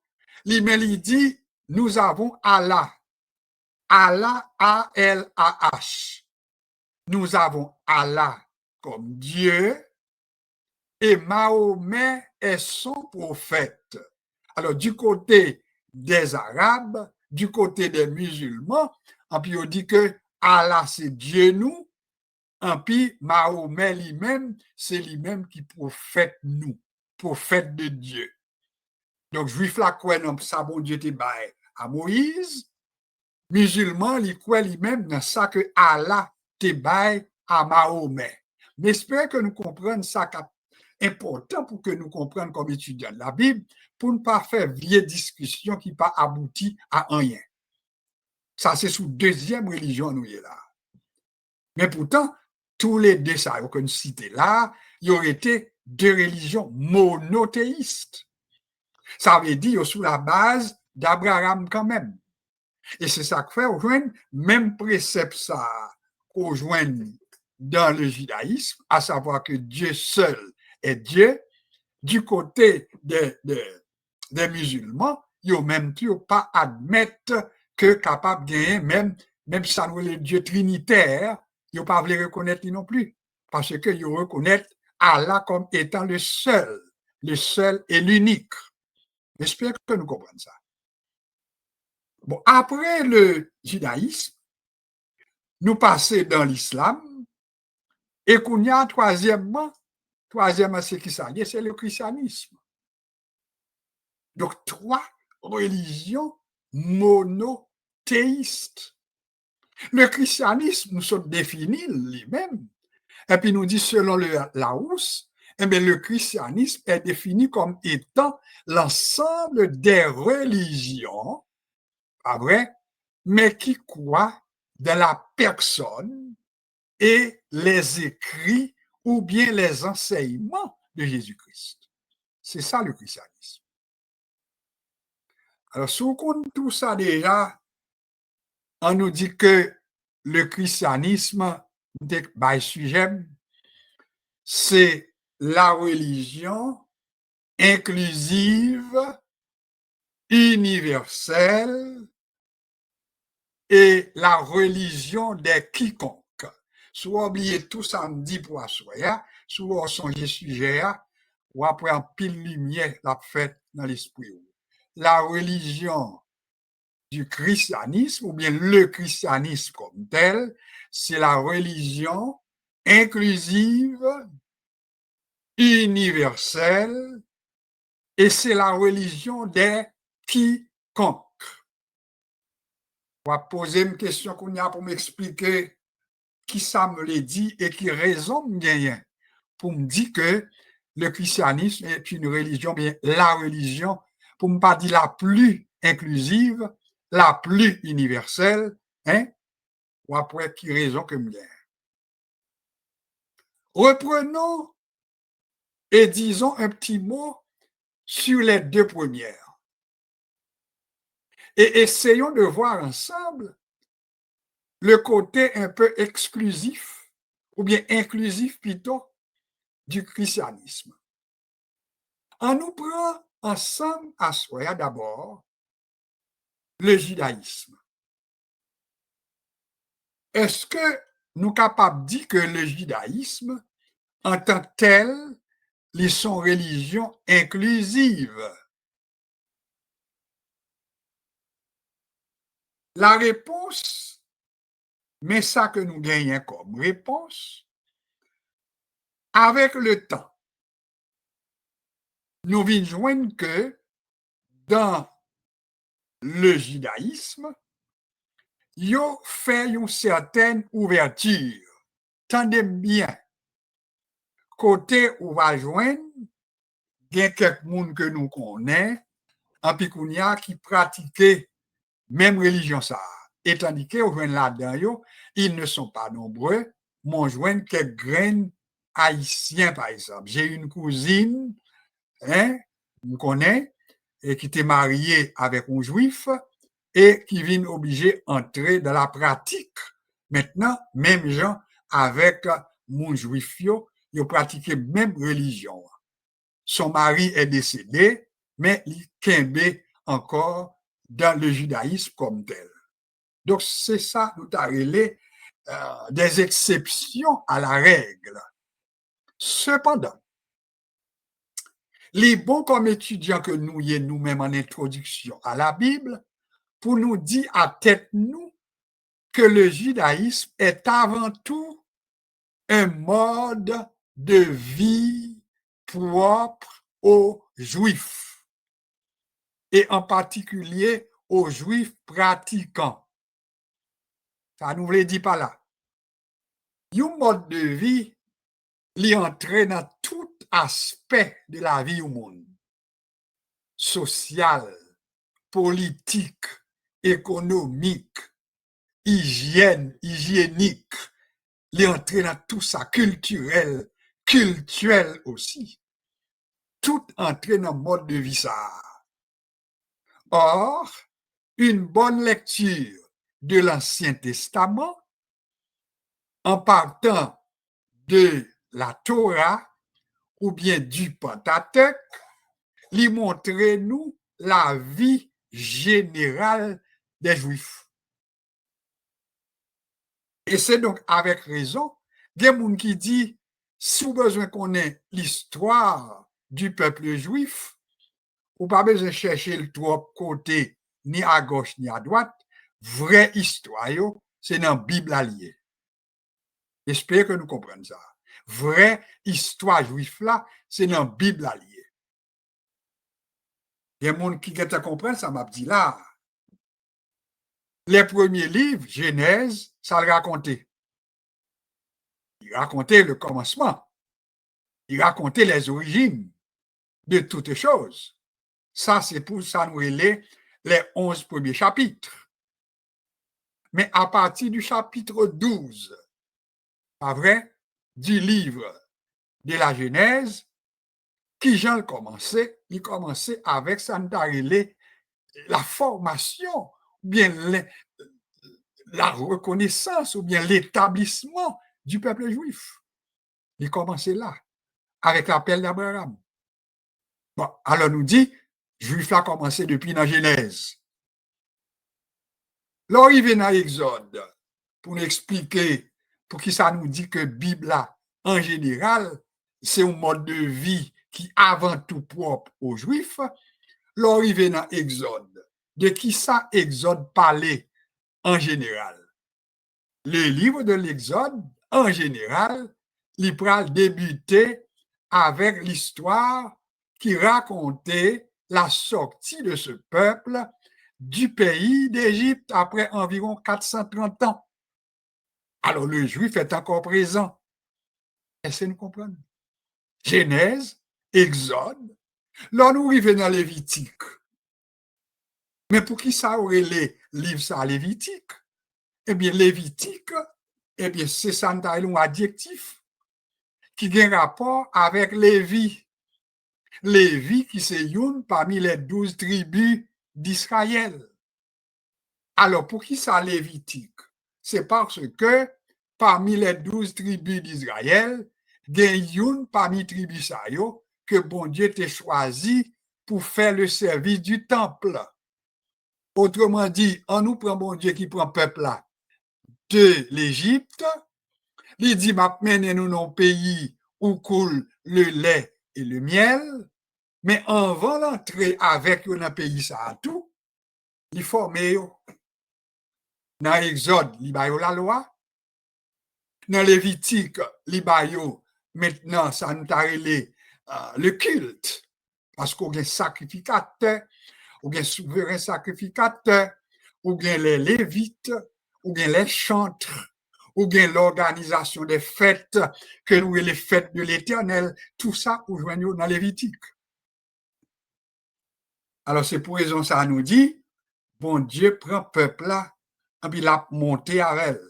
il dit, nous avons Allah. Allah, A-L-A-H. Nous avons Allah comme Dieu et Mahomet est son prophète. Alors, du côté des Arabes, du côté des musulmans, en puis on dit que Allah, c'est Dieu nous, en puis Mahomet lui-même, c'est lui-même qui prophète nous, prophète de Dieu. Donc, juif là, quoi, non, ça, bon Dieu, t'es bail à Moïse, musulman, il croit lui-même dans ça que Allah t'es bail à Mahomet. Mais j'espère que nous comprenons ça important pour que nous comprenions comme étudiants de la Bible, pour ne pas faire vieille discussion qui pas abouti à rien. Ça, c'est sous deuxième religion, nous y est là. Mais pourtant, tous les deux, ça que nous citons là, il y aurait été deux religions monothéistes. Ça veut dire sous la base d'Abraham quand même. Et c'est ça que fait rejoindre même précepte ça, rejoindre dans le judaïsme, à savoir que Dieu seul est Dieu. Du côté des musulmans, ils n'ont même pas admettre que capable de gagner, même si ça nous est Dieu trinitaire, ils n'ont pas voulu reconnaître non plus. Parce qu'ils reconnaissent Allah comme étant le seul et l'unique. J'espère que nous comprenons ça. Bon, après le judaïsme, nous passons dans l'islam, et qu'on y a troisièmement, c'est qui ça? C'est le christianisme. Donc, trois religions monothéistes. Le christianisme nous sommes définis lui-même. Et puis nous dit, selon le Larousse, eh bien, le christianisme est défini comme étant l'ensemble des religions, pas vrai, mais qui croient dans la personne et les écrits ou bien les enseignements de Jésus-Christ. C'est ça le christianisme. Alors, si on compte tout ça déjà, on nous dit que le christianisme, c'est la religion inclusive, universelle et la religion des quiconques. Soit oublier tout ça me dit pour assoyer, soit songer sujet, ou après en pile lumière la fête dans l'esprit. La religion du christianisme, ou bien le christianisme comme tel, c'est la religion inclusive, universelle, et c'est la religion des quiconques. On va poser une question qu'on a pour m'expliquer qui ça me l'a dit et qui raison me gagne pour me dire que le christianisme est une religion, bien la religion, pour ne pas dire la plus inclusive, la plus universelle, hein, ou après qui raison que me gagne. Reprenons et disons un petit mot sur les deux premières. Et essayons de voir ensemble le côté un peu exclusif, ou bien inclusif plutôt, du christianisme. On nous prend ensemble à soi d'abord le judaïsme. Est-ce que nous sommes capables de dire que le judaïsme, en tant que tel, ils sont religion inclusive? La réponse, mais ça que nous gagnons comme réponse, avec le temps, nous venons joindre que dans le judaïsme, il fait une certaine ouverture. Tendez bien, côté où va joindre, il y a quelques monde que nous connaissons, en Picounia, qui pratiquaient même religion ça. Et tandis que là-dedans, ils ne sont pas nombreux, m'ont joint quelques graines haïtiens, par exemple. J'ai une cousine, vous connaissez, et qui était mariée avec un juif et qui vient obligé d'entrer dans la pratique. Maintenant, même gens avec mon juif, ils pratiquent même religion. Son mari est décédé, mais il est encore dans le judaïsme comme tel. Donc, c'est ça, nous avons des exceptions à la règle. Cependant, les bons comme étudiants que nous y nous-mêmes en introduction à la Bible, pour nous dire à tête nous que le judaïsme est avant tout un mode de vie propre aux Juifs, et en particulier aux Juifs pratiquants. Ça nous le dit pas là. Un mode de vie li entre dans tout aspect de la vie au monde. Social, politique, économique, hygiénique. Li entre dans tout ça, culturel aussi. Tout entre dans le mode de vie ça. Or, une bonne lecture de l'Ancien Testament, en partant de la Torah ou bien du Pentateuque, lui montrer nous la vie générale des Juifs. Et c'est donc avec raison, il y a des gens qui disent, si vous avez besoin qu'on ait l'histoire du peuple juif, vous n'avez pas besoin de chercher le trop côté, ni à gauche ni à droite, vraie histoire, c'est dans la Bible alliée. J'espère que nous comprenons ça. Vraie histoire juive là, c'est dans la Bible alliée. Il y a des gens qui comprennent ça, m'a dit là. Les premiers livres, Genèse, ça le racontait. Il racontait le commencement. Il racontait les origines de toutes choses. Ça, c'est pour ça nous les 11 premiers chapitres. Mais à partir du chapitre 12, pas vrai, du livre de la Genèse, qui Jean commençait, il commençait avec ça, la formation, bien la reconnaissance ou bien l'établissement du peuple juif. Il commençait là, avec l'appel d'Abraham. Bon, alors nous dit, juif a commencé depuis la Genèse. L'arrivée dans l'Exode, pour nous expliquer, pour qui ça nous dit que Bible là, en général, c'est un mode de vie qui avant tout propre aux Juifs. L'arrivée dans l'Exode, de qui ça Exode parlait en général? Le livre de l'Exode, en général, il va débuter avec l'histoire qui racontait la sortie de ce peuple du pays d'Égypte après environ 430 ans. Alors le juif est encore présent. Est-ce que nous comprenons? Genèse, Exode, là nous arrivons dans Lévitique. Mais pour qui ça aurait les livres ça Lévitique? Eh bien, Lévitique, eh bien, c'est ça un adjectif qui a un rapport avec Lévi. Lévi qui c'est une parmi les 12 tribus d'Israël. Alors, pour qui ça Lévitique? C'est parce que parmi les 12 tribus d'Israël, il y a une parmi tribus ça yo, que bon Dieu t'a choisi pour faire le service du temple. Autrement dit, on nous prend bon Dieu qui prend peuple là de l'Égypte, il dit m'a mené nous dans un pays où coule le lait et le miel, mais avant d'entrer avec eux dans le pays ça tout, il formé dans Exode, il ba la loi, dans Lévitique, il ba maintenant ça nous a le culte parce qu'on a un sacrificateur, ou bien souverain sacrificateur, ou bien les lévites, ou bien les chantres, ou bien l'organisation des fêtes, que nous les fêtes de l'éternel, tout ça, vous joignez dans Lévitique. Alors, c'est pour raison ça nous dit, bon Dieu prend peuple là, et puis l'a monté à elle.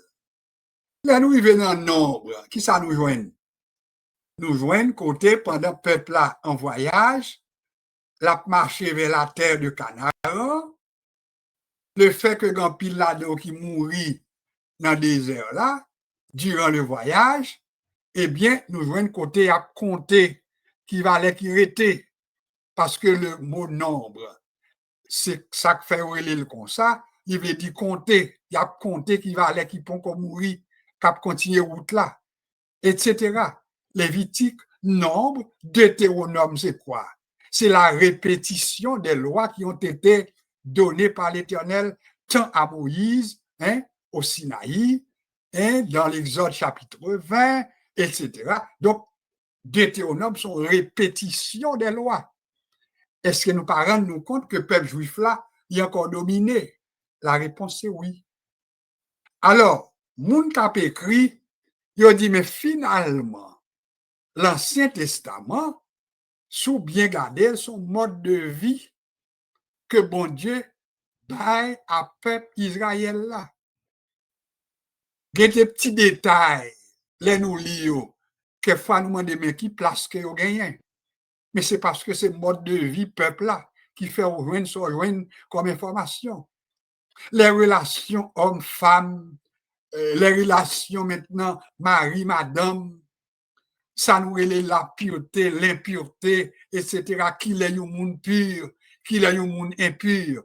Là, nous y venons en nombre, qui ça nous joigne? Nous joignent côté pendant peuple là en voyage, l'a marché vers la terre de Canaan, le fait que grand pile là-dedans qui mourit dans le désert là, durant le voyage, eh bien, nous jouons côté à compter qui valait qui était. Parce que le mot nombre, c'est ça que fait le comme ça, il veut dire compter. Il y a compter qui valait qui pont comme mourir, cap continuer route là, etc. Lévitique, nombre, Deutéronome, c'est quoi? C'est la répétition des lois qui ont été données par l'Éternel tant à Moïse, au Sinaï, dans l'Exode chapitre 20, etc. Donc, Deutéronome sont répétition des lois. Est-ce que nous ne rendons nous compte que le peuple juif là, il est encore dominé? La réponse est oui. Alors, moun k'ap écrit, il dit, mais finalement, l'Ancien Testament, sous bien garder son mode de vie que bon Dieu baille à peuple Israël là. Il y a des petits détails, les nous lisons, quelquefois nous demandons mais qui place que vous gagnez. Mais c'est parce que c'est le mode de vie peuple là qui fait rejoindre comme information. Les relations hommes-femmes, les relations maintenant mari-madame, ça nous est la pureté, l'impureté, etc. Qu'il est un monde pur, qu'il est un monde impur.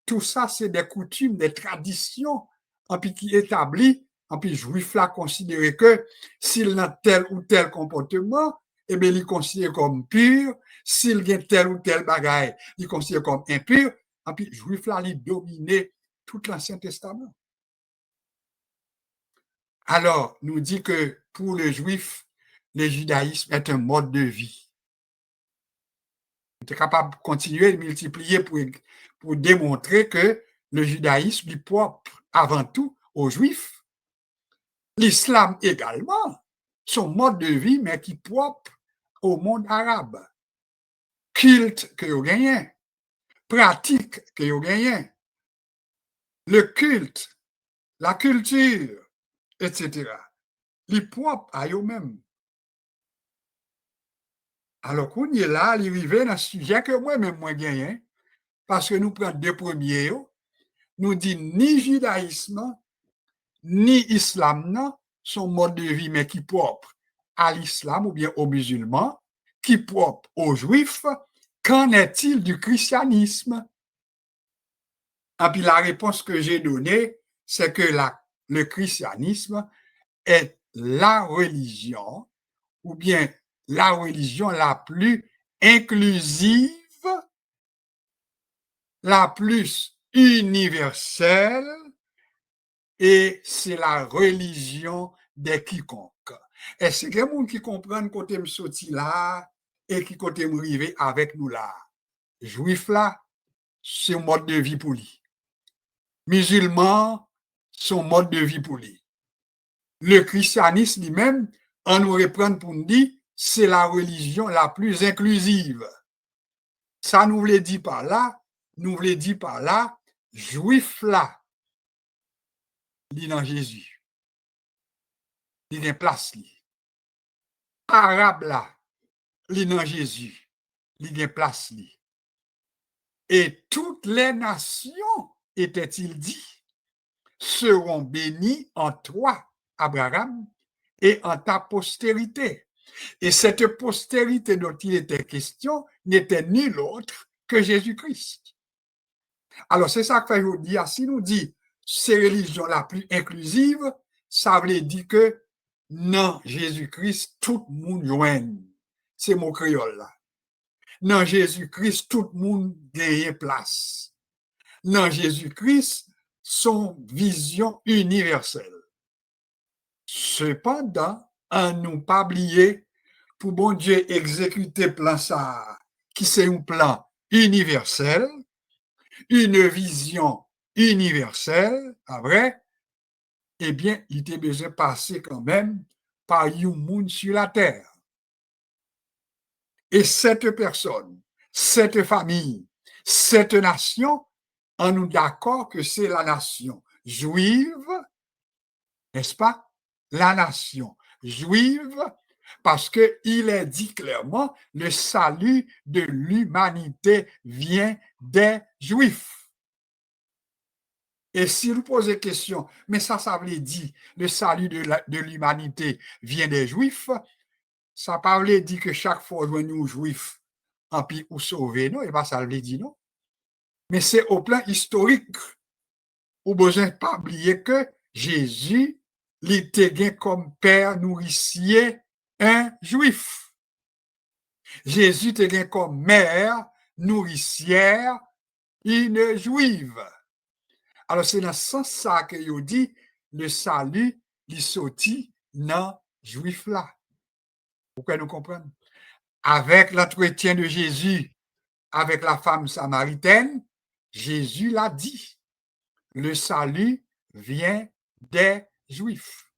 Tout ça, c'est des coutumes, des traditions, en puis qui établit, en puis juif là considérer que s'il a tel ou tel comportement, eh bien, il considère comme pur. S'il a tel ou tel bagaille, il considère comme impur. En puis juif là, il domine tout l'Ancien Testament. Alors, nous dit que pour le juif, le judaïsme est un mode de vie. On est capable de continuer de multiplier pour démontrer que le judaïsme est propre avant tout aux juifs. L'islam également, son mode de vie, mais qui est propre au monde arabe. Culte que vous gagnez, pratique que vous gagnez, le culte, la culture, etc. Les propres à eux-mêmes. Alors qu'on est là, il arrive dans ce sujet que moi-même, moi gagne, parce que nous prenons deux premiers, nous disons ni judaïsme, ni islam, non, son mode de vie, mais qui propre à l'islam ou bien aux musulmans, qui propre aux juifs. Qu'en est-il du christianisme? Et puis la réponse que j'ai donnée, c'est que le christianisme est la religion, ou bien la religion la plus inclusive, la plus universelle, et c'est la religion des quiconques. Est-ce que les gens qui comprennent côté me sorti là et qui côté me river avec nous là? Juif là, c'est un mode de vie pour lui. Musulman, son mode de vie pour lui. Le christianisme lui-même, on nous reprend pour nous dire, c'est la religion la plus inclusive. Ça nous le dit par là, juif là, dit dans Jésus. Il y a place li. Arabe là, li dans Jésus, il y a place li. Et toutes les nations, était-il dit, seront bénis en toi, Abraham, et en ta postérité. Et cette postérité dont il était question n'était nul autre que Jésus-Christ. Alors, c'est ça que je vous dis. Si nous dit ces religions la plus inclusive, ça veut dire que non, Jésus-Christ, tout le monde joint. C'est mon créole là. Non, Jésus-Christ, tout le monde gagne place. Non, Jésus-Christ, son vision universelle. Cependant, à nous pas oublier, pour bon Dieu exécuter plan ça, qui c'est un plan universel, une vision universelle, pas vrai? Eh bien, il était besoin de passer quand même par un monde sur la terre. Et cette personne, cette famille, cette nation, on nous d'accord que c'est la nation juive, n'est-ce pas? La nation juive, parce qu'il est dit clairement, le salut de l'humanité vient des Juifs. Et si vous posez la question, mais ça veut dire, le salut de l'humanité vient des Juifs, ça veut dire que chaque fois que nous Juifs, en puis ou sauver, non, et pas ça veut dire non. Mais c'est au plan historique. Ou besoin pas oublier que Jésus, il était comme père nourricier un juif. Jésus était comme mère nourricière une juive. Alors c'est dans ce sens ça que il dit le salut, il sortit dans juif là. Pourquoi nous comprenons? Avec l'entretien de Jésus avec la femme samaritaine, Jésus l'a dit. Le salut vient des Juifs.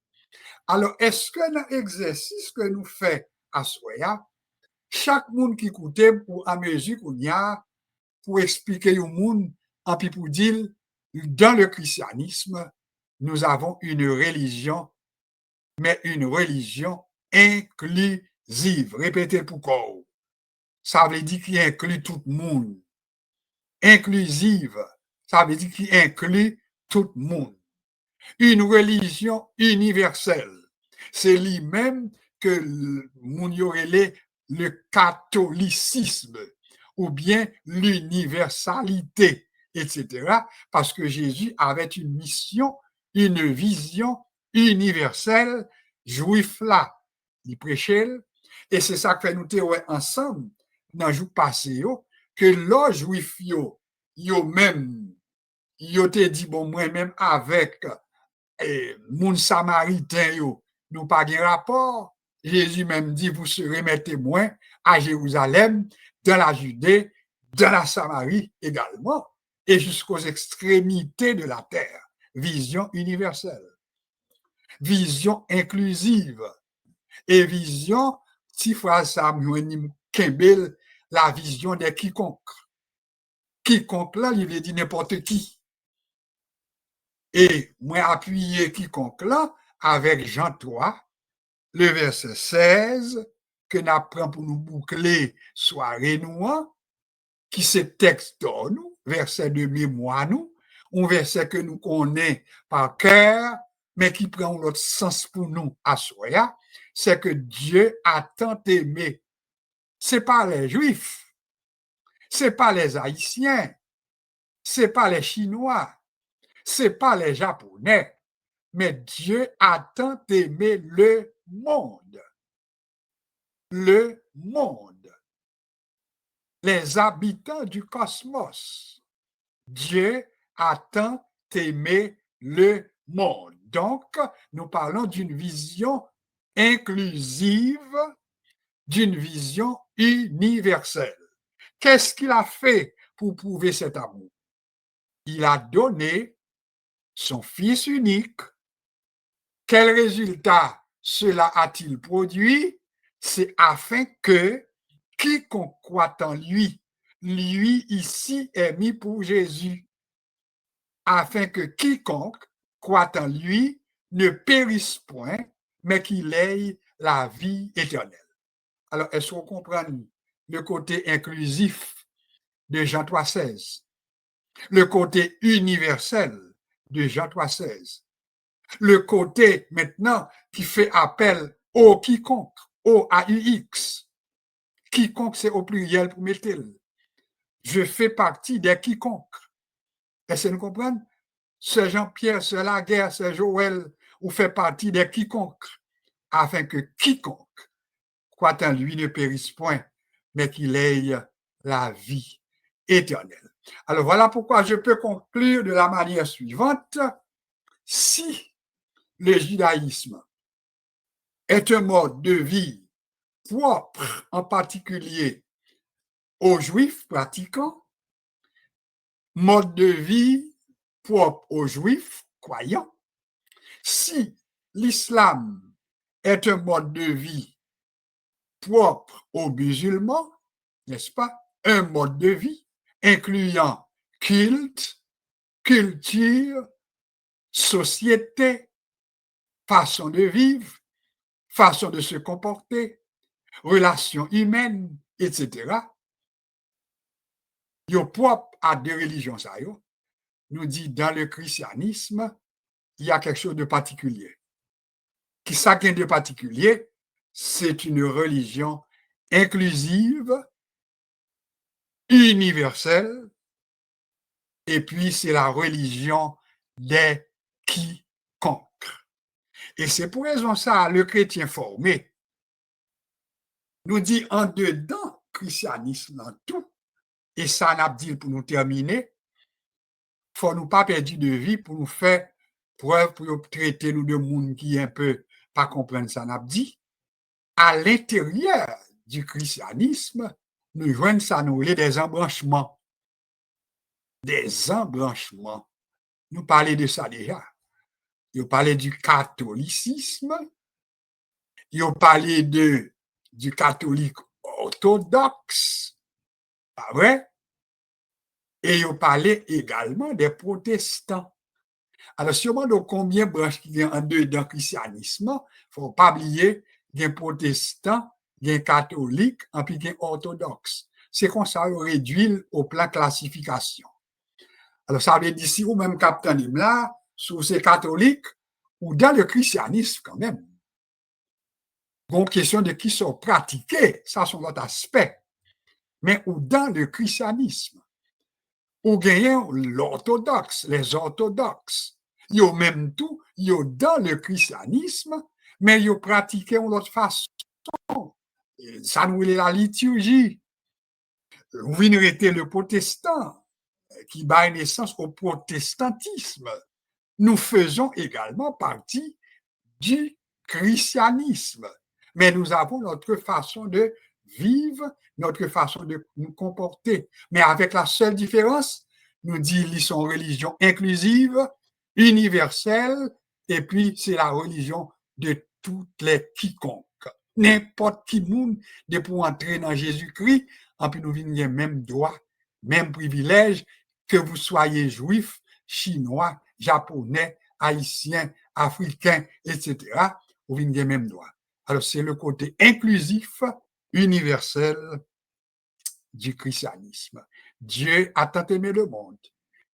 Alors, est-ce que dans l'exercice que nous faisons à Soya, chaque monde qui écoute pour à mesure qu'on y a, pour expliquer au monde, en puis pour dire, dans le christianisme, nous avons une religion, mais une religion inclusive. Répétez pourquoi. Ça veut dire qu'il inclut tout le monde. Inclusive, ça veut dire qu'il inclut tout le monde. Une religion universelle. C'est lui-même que mon le catholicisme ou bien l'universalité, etc. Parce que Jésus avait une mission, une vision universelle, juif là, il prêchait, et c'est ça que fait nous théories ensemble dans le jour passé, que les juifs, yo même, yo te dit, bon, moi-même avec moun samaritain yo, nous pas de rapport. Jésus même dit, vous serez mes témoins à Jérusalem, dans la Judée, dans la Samarie également, et jusqu'aux extrémités de la terre. Vision universelle, vision inclusive, et vision, si phrase ça Kembel, la vision de quiconque. Quiconque là, il veut dire n'importe qui. Et moi, appuyer quiconque là avec Jean 3, le verset 16, que nous apprenons pour nous boucler soirée nous, qui se texte nous, verset de mémoire nous, un verset que nous connaissons par cœur, mais qui prend l'autre sens pour nous à soi, c'est que Dieu a tant aimé. C'est pas les Juifs, c'est pas les Haïtiens, c'est pas les Chinois, c'est pas les Japonais, mais Dieu a tant aimé le monde. Le monde. Les habitants du cosmos. Dieu a tant aimé le monde. Donc, nous parlons d'une vision inclusive, d'une vision universelle. Qu'est-ce qu'il a fait pour prouver cet amour? Il a donné son Fils unique. Quel résultat cela a-t-il produit? C'est afin que quiconque croit en lui, lui ici est mis pour Jésus, afin que quiconque croit en lui ne périsse point, mais qu'il ait la vie éternelle. Alors, est-ce qu'on comprend le côté inclusif de Jean 3,16, le côté universel de Jean 3,16. Le côté maintenant qui fait appel au quiconque, au AUX. Quiconque, c'est au pluriel pour mettre. Je fais partie des quiconques. Est-ce que nous comprenons? C'est Jean-Pierre, c'est Laguerre, c'est Joël, ou fait partie des quiconques, afin que quiconque croit en lui ne périsse point, mais qu'il ait la vie éternelle. Alors voilà pourquoi je peux conclure de la manière suivante. Si le judaïsme est un mode de vie propre en particulier aux juifs pratiquants, mode de vie propre aux juifs croyants, si l'islam est un mode de vie propre aux musulmans, n'est-ce pas? Un mode de vie incluant culte, culture, société, façon de vivre, façon de se comporter, relations humaines, etc. Yo propre à deux religions, ça yo, nous dit dans le christianisme, il y a quelque chose de particulier. Qui ça qui est de particulier? C'est une religion inclusive, universelle, et puis c'est la religion des quiconques. Et c'est pour raison ça, le chrétien formé nous dit en dedans christianisme dans tout, et ça n'a dit pour nous terminer, faut nous pas perdre de vie pour nous faire preuve, pour traiter nous de monde qui un peu pas comprendre ça n'a dit. À l'intérieur du christianisme, nous joignons ça, nous des embranchements. Des embranchements. Nous parlons de ça déjà. Nous parlons du catholicisme, nous parlons du catholique orthodoxe, pas vrai? Et nous parlons également des protestants. Alors, si on demande combien de branches il y a en deux dans le christianisme, il ne faut pas oublier qu'il y a des protestants, des catholiques, et puis des orthodoxes. C'est comme ça qu'on réduit au plan classification. Alors, ça veut dire si vous même captain là, sur ces catholiques, ou dans le christianisme quand même. Bon, question de qui sont pratiqués, ça c'est l'autre aspect. Mais ou dans le christianisme, ou gagnant l'orthodoxe, les orthodoxes. Yo même tout, yo dans le christianisme, mais yo pratiqué en l'autre façon. Ça nous est la liturgie. Vous venez le protestant qui bat naissance au protestantisme. Nous faisons également partie du christianisme. Mais nous avons notre façon de vivre, notre façon de nous comporter. Mais avec la seule différence, nous dit qu'ils sont religion inclusive, universelle, et puis c'est la religion de toutes les quiconques. N'importe qui monde de pour entrer dans Jésus-Christ, en puis nous venons même droit, même privilège, que vous soyez juif, chinois, japonais, haïtien, africain, etc., vous venez des mêmes droits. Alors, c'est le côté inclusif, universel du christianisme. Dieu a tant aimé le monde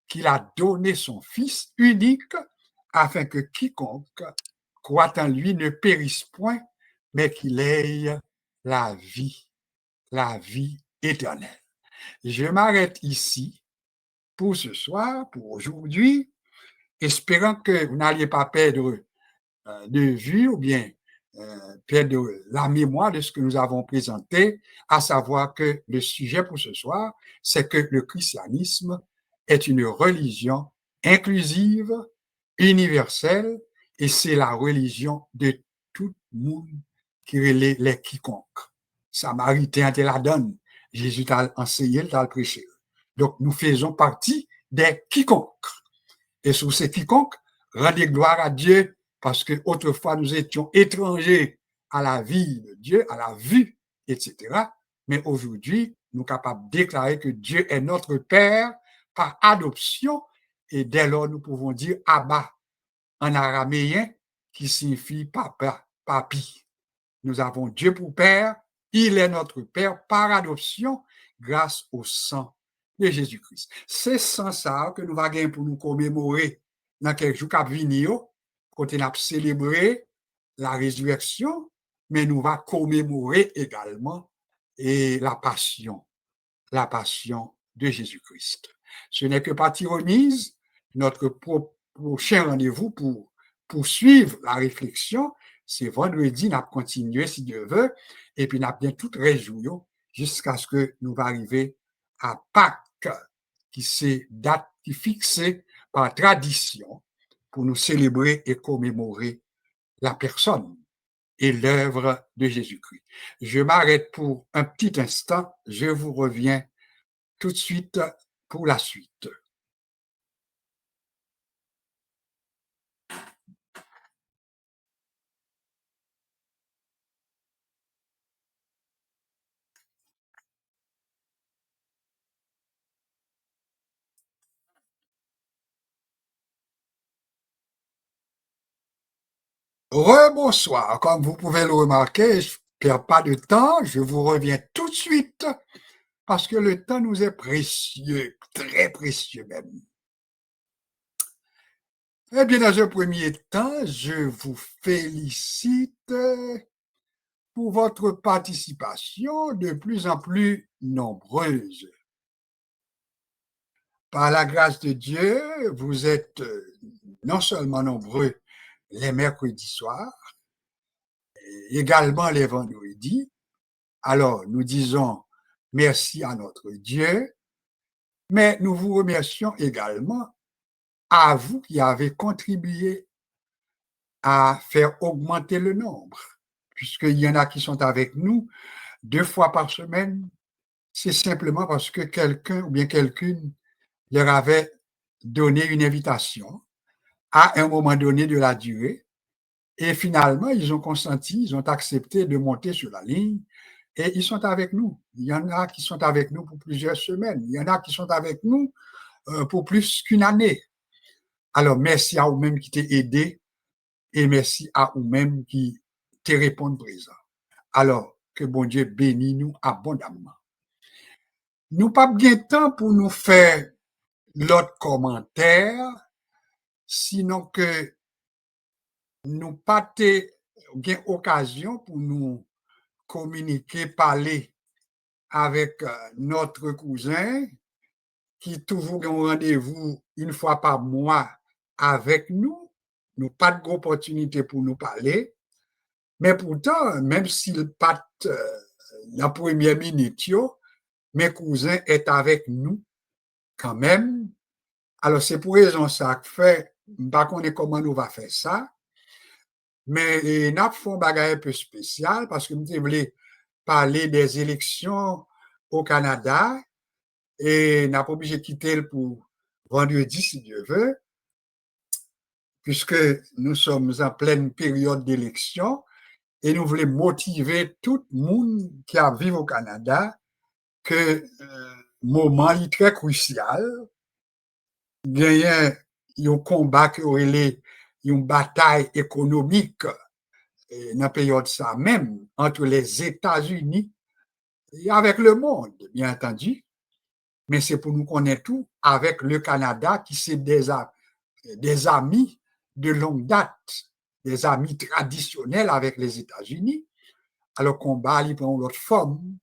qu'il a donné son Fils unique afin que quiconque croit en lui ne périsse point, mais qu'il ait la vie éternelle. Je m'arrête ici pour ce soir, pour aujourd'hui, espérant que vous n'alliez pas perdre de vue ou bien perdre la mémoire de ce que nous avons présenté, à savoir que le sujet pour ce soir, c'est que le christianisme est une religion inclusive, universelle, et c'est la religion de tout le monde qui relève les quiconques. Samaritain te la donne. Jésus t'a enseigné, t'a prêché. Donc, nous faisons partie des quiconques. Et sur ces quiconques, rendez gloire à Dieu, parce que autrefois nous étions étrangers à la vie de Dieu, à la vue, etc. Mais aujourd'hui, nous sommes capables de déclarer que Dieu est notre Père par adoption, et dès lors nous pouvons dire Abba en araméen, qui signifie papa, papi. Nous avons Dieu pour Père, il est notre Père par adoption grâce au sang de Jésus-Christ. C'est sans ça que nous allons pour nous commémorer dans quelques jours qui viennent, quand on a célébré la résurrection, mais nous va commémorer également et la passion de Jésus-Christ. Ce n'est que partie remise, notre prochain rendez-vous pour poursuivre la réflexion, c'est vendredi, nous continuer si Dieu veut, et puis nous bien tout réjoui jusqu'à ce que nous arrivions à Pâques, qui c'est date qui fixée par tradition pour nous célébrer et commémorer la personne et l'œuvre de Jésus-Christ. Je m'arrête pour un petit instant, je vous reviens tout de suite pour la suite. Rebonsoir. Comme vous pouvez le remarquer, je ne perds pas de temps, je vous reviens tout de suite parce que le temps nous est précieux, très précieux même. Eh bien, dans un premier temps, je vous félicite pour votre participation de plus en plus nombreuse. Par la grâce de Dieu, vous êtes non seulement nombreux les mercredis soirs, également les vendredis. Alors, nous disons merci à notre Dieu, mais nous vous remercions également à vous qui avez contribué à faire augmenter le nombre, puisqu'il y en a qui sont avec nous 2 fois par semaine. C'est simplement parce que quelqu'un ou bien quelqu'une leur avait donné une invitation à un moment donné de la durée. Et finalement, ils ont consenti, ils ont accepté de monter sur la ligne et ils sont avec nous. Il y en a qui sont avec nous pour plusieurs semaines. Il y en a qui sont avec nous pour plus qu'une année. Alors, merci à vous-même qui t'ai aidé et merci à vous-même qui te répondent présent. Alors, que bon Dieu bénisse nous abondamment. Nous pas bien de temps pour nous faire l'autre commentaire, sinon que nous pas bien occasion pour nous communiquer, parler avec notre cousin qui toujours a un rendez-vous 1 fois par mois avec nous. Nous pas de opportunité pour nous parler, mais pourtant, même s'il pas la première minute, mes cousins est avec nous quand même. Alors, c'est pour raison ça que fait, pas qu'on est comment nous va faire ça, mais nous avons fait un bagage un peu spécial parce que nous voulons parler des élections au Canada et n'a pas obligé de quitter pour vendredi si Dieu veut, puisque nous sommes en pleine période d'élection et nous voulons motiver tout le monde qui a vécu au Canada que moment est très crucial. Il y a un combat qui aurait une bataille économique dans la période ça même entre les États-Unis et avec le monde, bien entendu. Mais c'est pour nous connaître tout avec le Canada qui c'est des amis de longue date, des amis traditionnels avec les États-Unis. Alors, combat, il prend l'autre forme.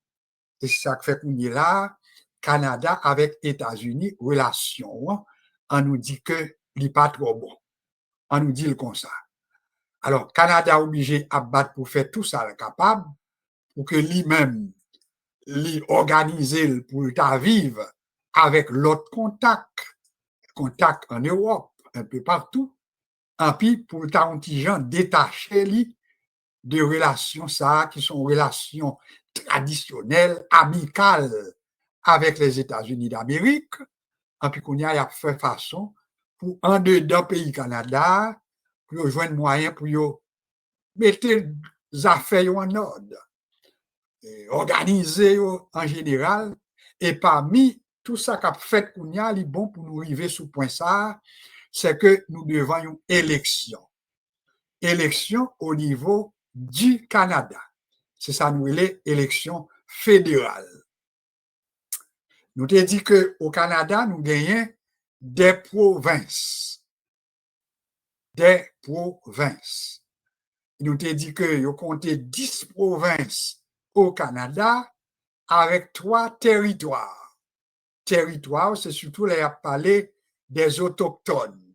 Et c'est ça que fait qu'on est là, Canada avec États-Unis, relation, on nous dit que il n'est pas trop bon. On nous dit le comme ça. Alors, Canada obligé à battre pour faire tout ça capable, pour que lui-même, organiser pour vivre avec l'autre contact en Europe, un peu partout, et puis pour un petit gens détacher de relations ça qui sont relations traditionnelles, amicales avec les États-Unis d'Amérique, et puis qu'on y a fait façon pour un dedans pays Canada pour joindre moyen pour mettre les affaires en ordre, organiser en général, et parmi tout ça qu'a fait qu'on y a, il bon pour nous arriver sous point ça, c'est que nous devons une élection au niveau du Canada. C'est ça, nous, l'élection fédérale. Nous t'ai dit qu'au Canada, nous gagnons des provinces. des provinces. Il nous a dit que vous comptez 10 provinces au Canada avec 3 territoires. Territoire, c'est surtout là, il a parlé des autochtones.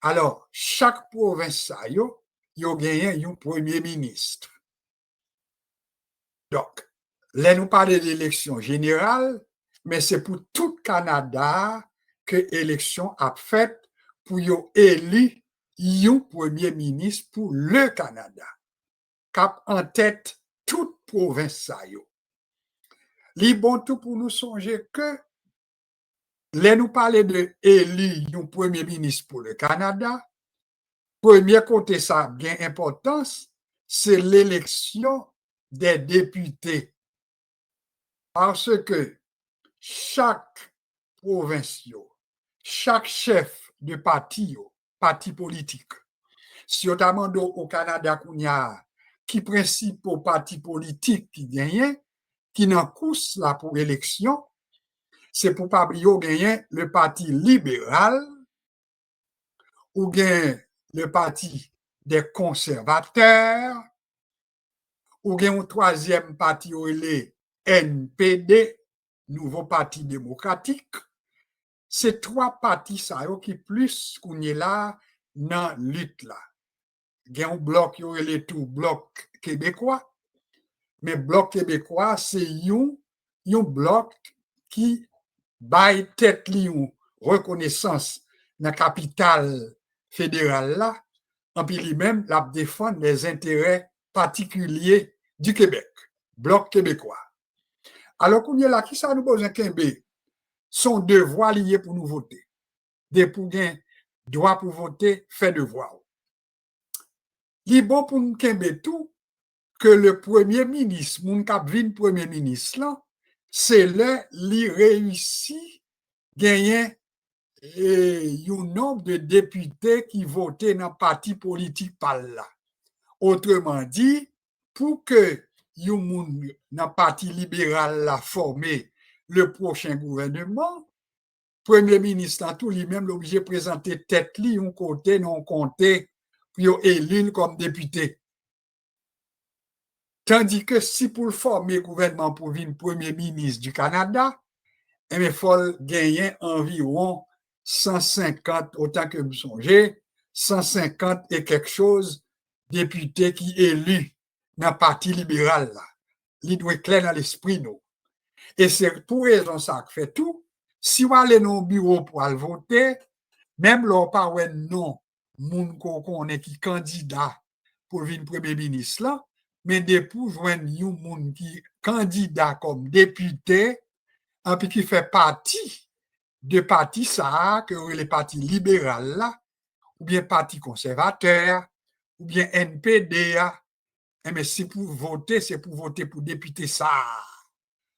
Alors, chaque province, il y a gagné un premier ministre. Donc, là, nous parlons de l'élection générale, mais c'est pour tout le Canada que l'élection a fait pour élire un premier ministre pour le Canada, cap en tête toute province. Li bon tout pour nous songer que là, nous parlons de élire un premier ministre pour le Canada. Premier côté, ça a bien importance, c'est l'élection des députés. Parce que chaque province, chaque chef de parti politique, si notamment au Canada, qui principaux partis politiques qui gagnent, qui n'en course là pour élection, c'est pour pas oublier gagner le parti libéral ou bien le parti des conservateurs ou bien un troisième parti le NPD, Nouveau Parti démocratique. C'est 3 partis ça qui plus qu'on est là dans lutte là. Il y a un bloc qui est tout bloc québécois, mais bloc québécois c'est un bloc qui baille tête li reconnaissance dans la capitale fédérale là, en puis lui-même la défendre les intérêts particuliers du Québec, bloc québécois. Alors qu'on est là, qui ça nous besoin Québec? Son devoir lié pour nous voter. Des pour gain droit pour voter, fait devoir. Il est bon pour nous Québec tout que le premier ministre, mon cap vin premier ministre là, c'est là li réussit gagner un nombre de députés qui votaient dans le parti politique par là. Autrement dit, pour que dans le parti libéral la formé le prochain gouvernement, Premier ministre, tout lui-même, l'obligé de présenter tête li, un côté, non comté, puis élu comme député. Tandis que si pour former le gouvernement pour venir premier ministre du Canada, il faut gagner environ 150, autant que vous songez, 150 et quelque chose députés qui élus dans le Parti libéral. Il doit être clair dans l'esprit, nous. Et c'est pour raison ça que fait tout. Si vous allez dans le bureau pour aller voter, même là, pas ouais non, moun qu'on est qui candidat pour venir premier ministre là, mais depuis joindre un moun qui candidat comme député, et puis qui fait partie de parti ça, que les partis libéral là, ou bien parti conservateur, ou bien NPD, mais c'est pour voter pour député ça.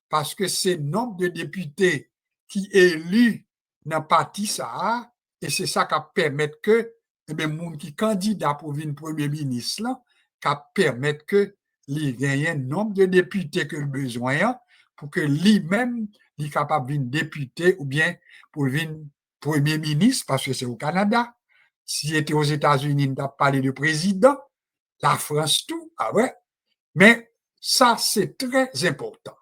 Parce que c'est le nombre de députés qui élus dans le parti ça, et c'est ça qui permet que les gens qui candidat pour venir premier ministre là, qui permet que les gagne un nombre de députés que le besoin pour que lui-même il capable de venir député ou bien pour venir premier ministre parce que c'est au Canada. S'il était aux États-Unis, on t'a parlé de président, la France tout, ah ouais. Mais ça c'est très important.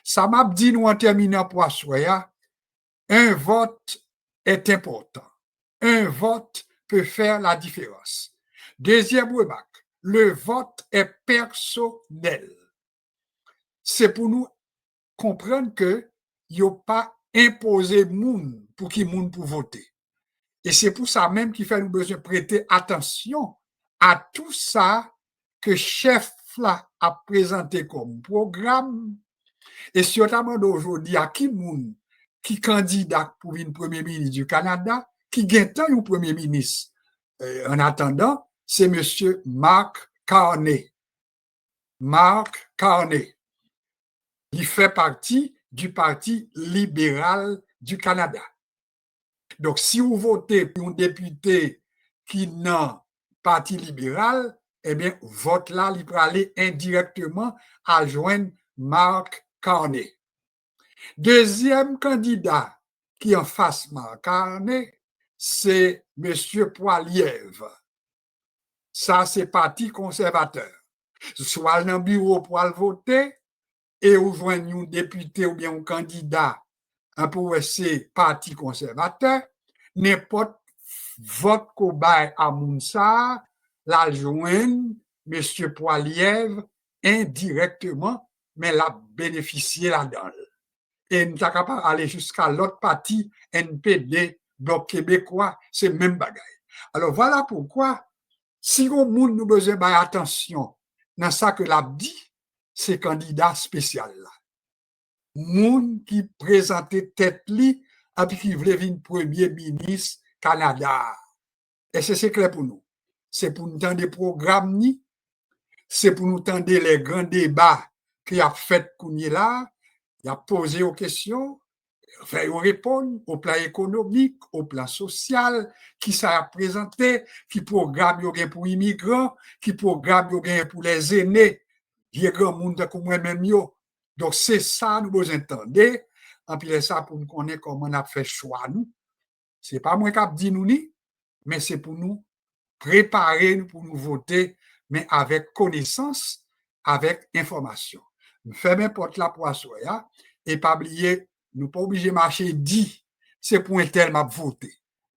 Ça m'a dit nous en terminant pour soya, un vote est important. Un vote peut faire la différence. Deuxième remarque, le vote est personnel. C'est pour nous comprendre que il n'y a pas imposé moun pour qui moun pour voter. Et c'est pour ça même qu'il fait nous besoin prêter attention à tout ça que chef là a présenté comme programme. Et notamment d'aujourd'hui, à qui moun qui candidat pour une premier ministre du Canada, qui gagne un premier ministre. En attendant, c'est monsieur Mark Carney. Mark Carney. Il fait partie du Parti libéral du Canada. Donc, si vous votez pour un député qui n'a Parti libéral, eh bien, vote là, il peut aller indirectement à joindre Mark Carney. Deuxième candidat qui en face Mark Carney, c'est M. Poilievre. Ça, c'est parti conservateur. Soit dans le bureau pour le voter, et ou joignent un député ou bien un candidat pour c'est parti conservateur, n'importe vote qu'on baille à Mounsa, la joindre M. Poilievre indirectement, mais la bénéficier là-dedans. Et nous sommes capables d'aller jusqu'à l'autre parti, NPD, Bloc québécois, c'est même bagaille. Alors voilà pourquoi, si on monde nous besoin d'attention dans ça que l'a dit, c'est candidat spécial là. Moun qui présentait tête li, et puis qui voulait venir premier ministre Canada. Et c'est clair pour nous. C'est pour nous tendre des programmes ni, c'est pour nous tendre les grands débats qu'il a fait Kounye là, il a posé aux questions, faire répondre au plan économique, au plan social, qui ça a présenté, qui programme il y a pour les immigrants, qui programme il y a pour les aînés, vieux grand monde comme moi-même yo. Donc c'est ça nous besoin entendre. En puis ça pour nous connaître comment on a fait choix nous. C'est pas moi qui dit nous ni, mais c'est pour nous préparer pour nous voter, mais avec connaissance, avec information. Nous faisons n'importe la poisson, et pas oublier, nous pas obligés de marcher dit, c'est pour un tel m'a voté.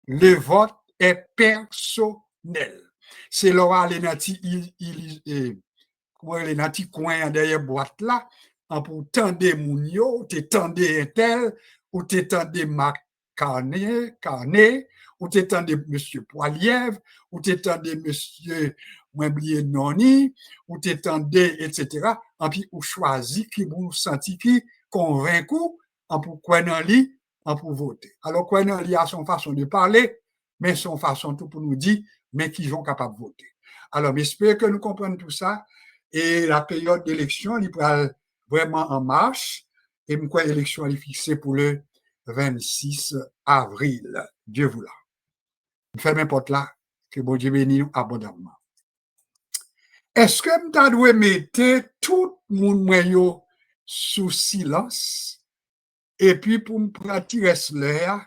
Le vote est personnel. C'est là les nati coin derrière boîte là, en pour tendre moun yo, te tendre un tel, ou te tendre Marc Carnet, ou te tendre M. Poilievre, ou te tendre M. Oublié Noni, ou te tendre, etc. En puis, ou choisi qui vous senti qui convaincu, en pour quoi dans li, en pour voter. Alors, quoi dans li a son façon de parler, mais son façon tout pour nous dire, mais qui sont capables de voter. Alors, j'espère que nous comprenons tout ça. Et la période d'élection, il est vraiment en marche. Et pourquoi l'élection est fixée pour le 26 avril. Dieu voulant. Fait n'importe là, que bon Dieu bénisse abondamment. Est-ce que je dois mettre tout le monde sous silence et puis pour me pratiquer l'air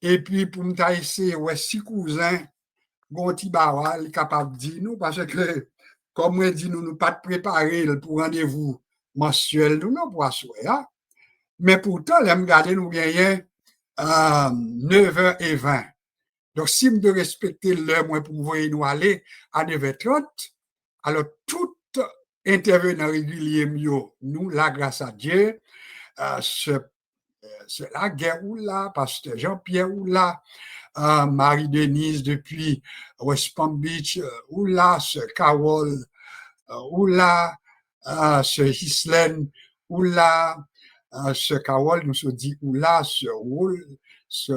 et puis pour me essayer ouais si cousin gonti baral capable de dire nous parce que comme on dit nous pas préparer pour rendez-vous mensuel nous non pour assurer mais pourtant l'aime garder nous gagner 9h20. Donc si me de respecter l'heure moi pour voyer nous aller à 9h30, alors tout intervenant régulier nous la grâce à Dieu c'est la guerre ou là, pasteur Jean-Pierre ou là, Marie-Denise depuis West Palm Beach ou là, ce Carole ou là, ce Hislen ou là, ce Carole nous se dit ou là, ce Roule, ce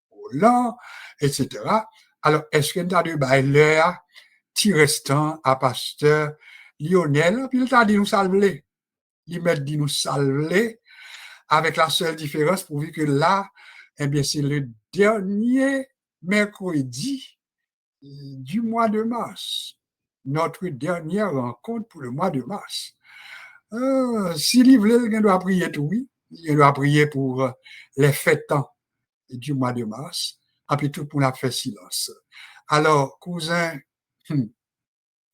Roland, etc. Alors, est-ce que nous avons de l'heure qui restant à pasteur Lionel, puis il t'a dit nous saluer. Il m'a dit nous saluer avec la seule différence pourvu que là, eh bien, c'est le dernier mercredi du mois de mars. Notre dernière rencontre pour le mois de mars. S'il y veut, il doit prier tout, oui. Il doit prier pour les fêtants du mois de mars. Et puis tout pour la fait silence. Alors, cousin,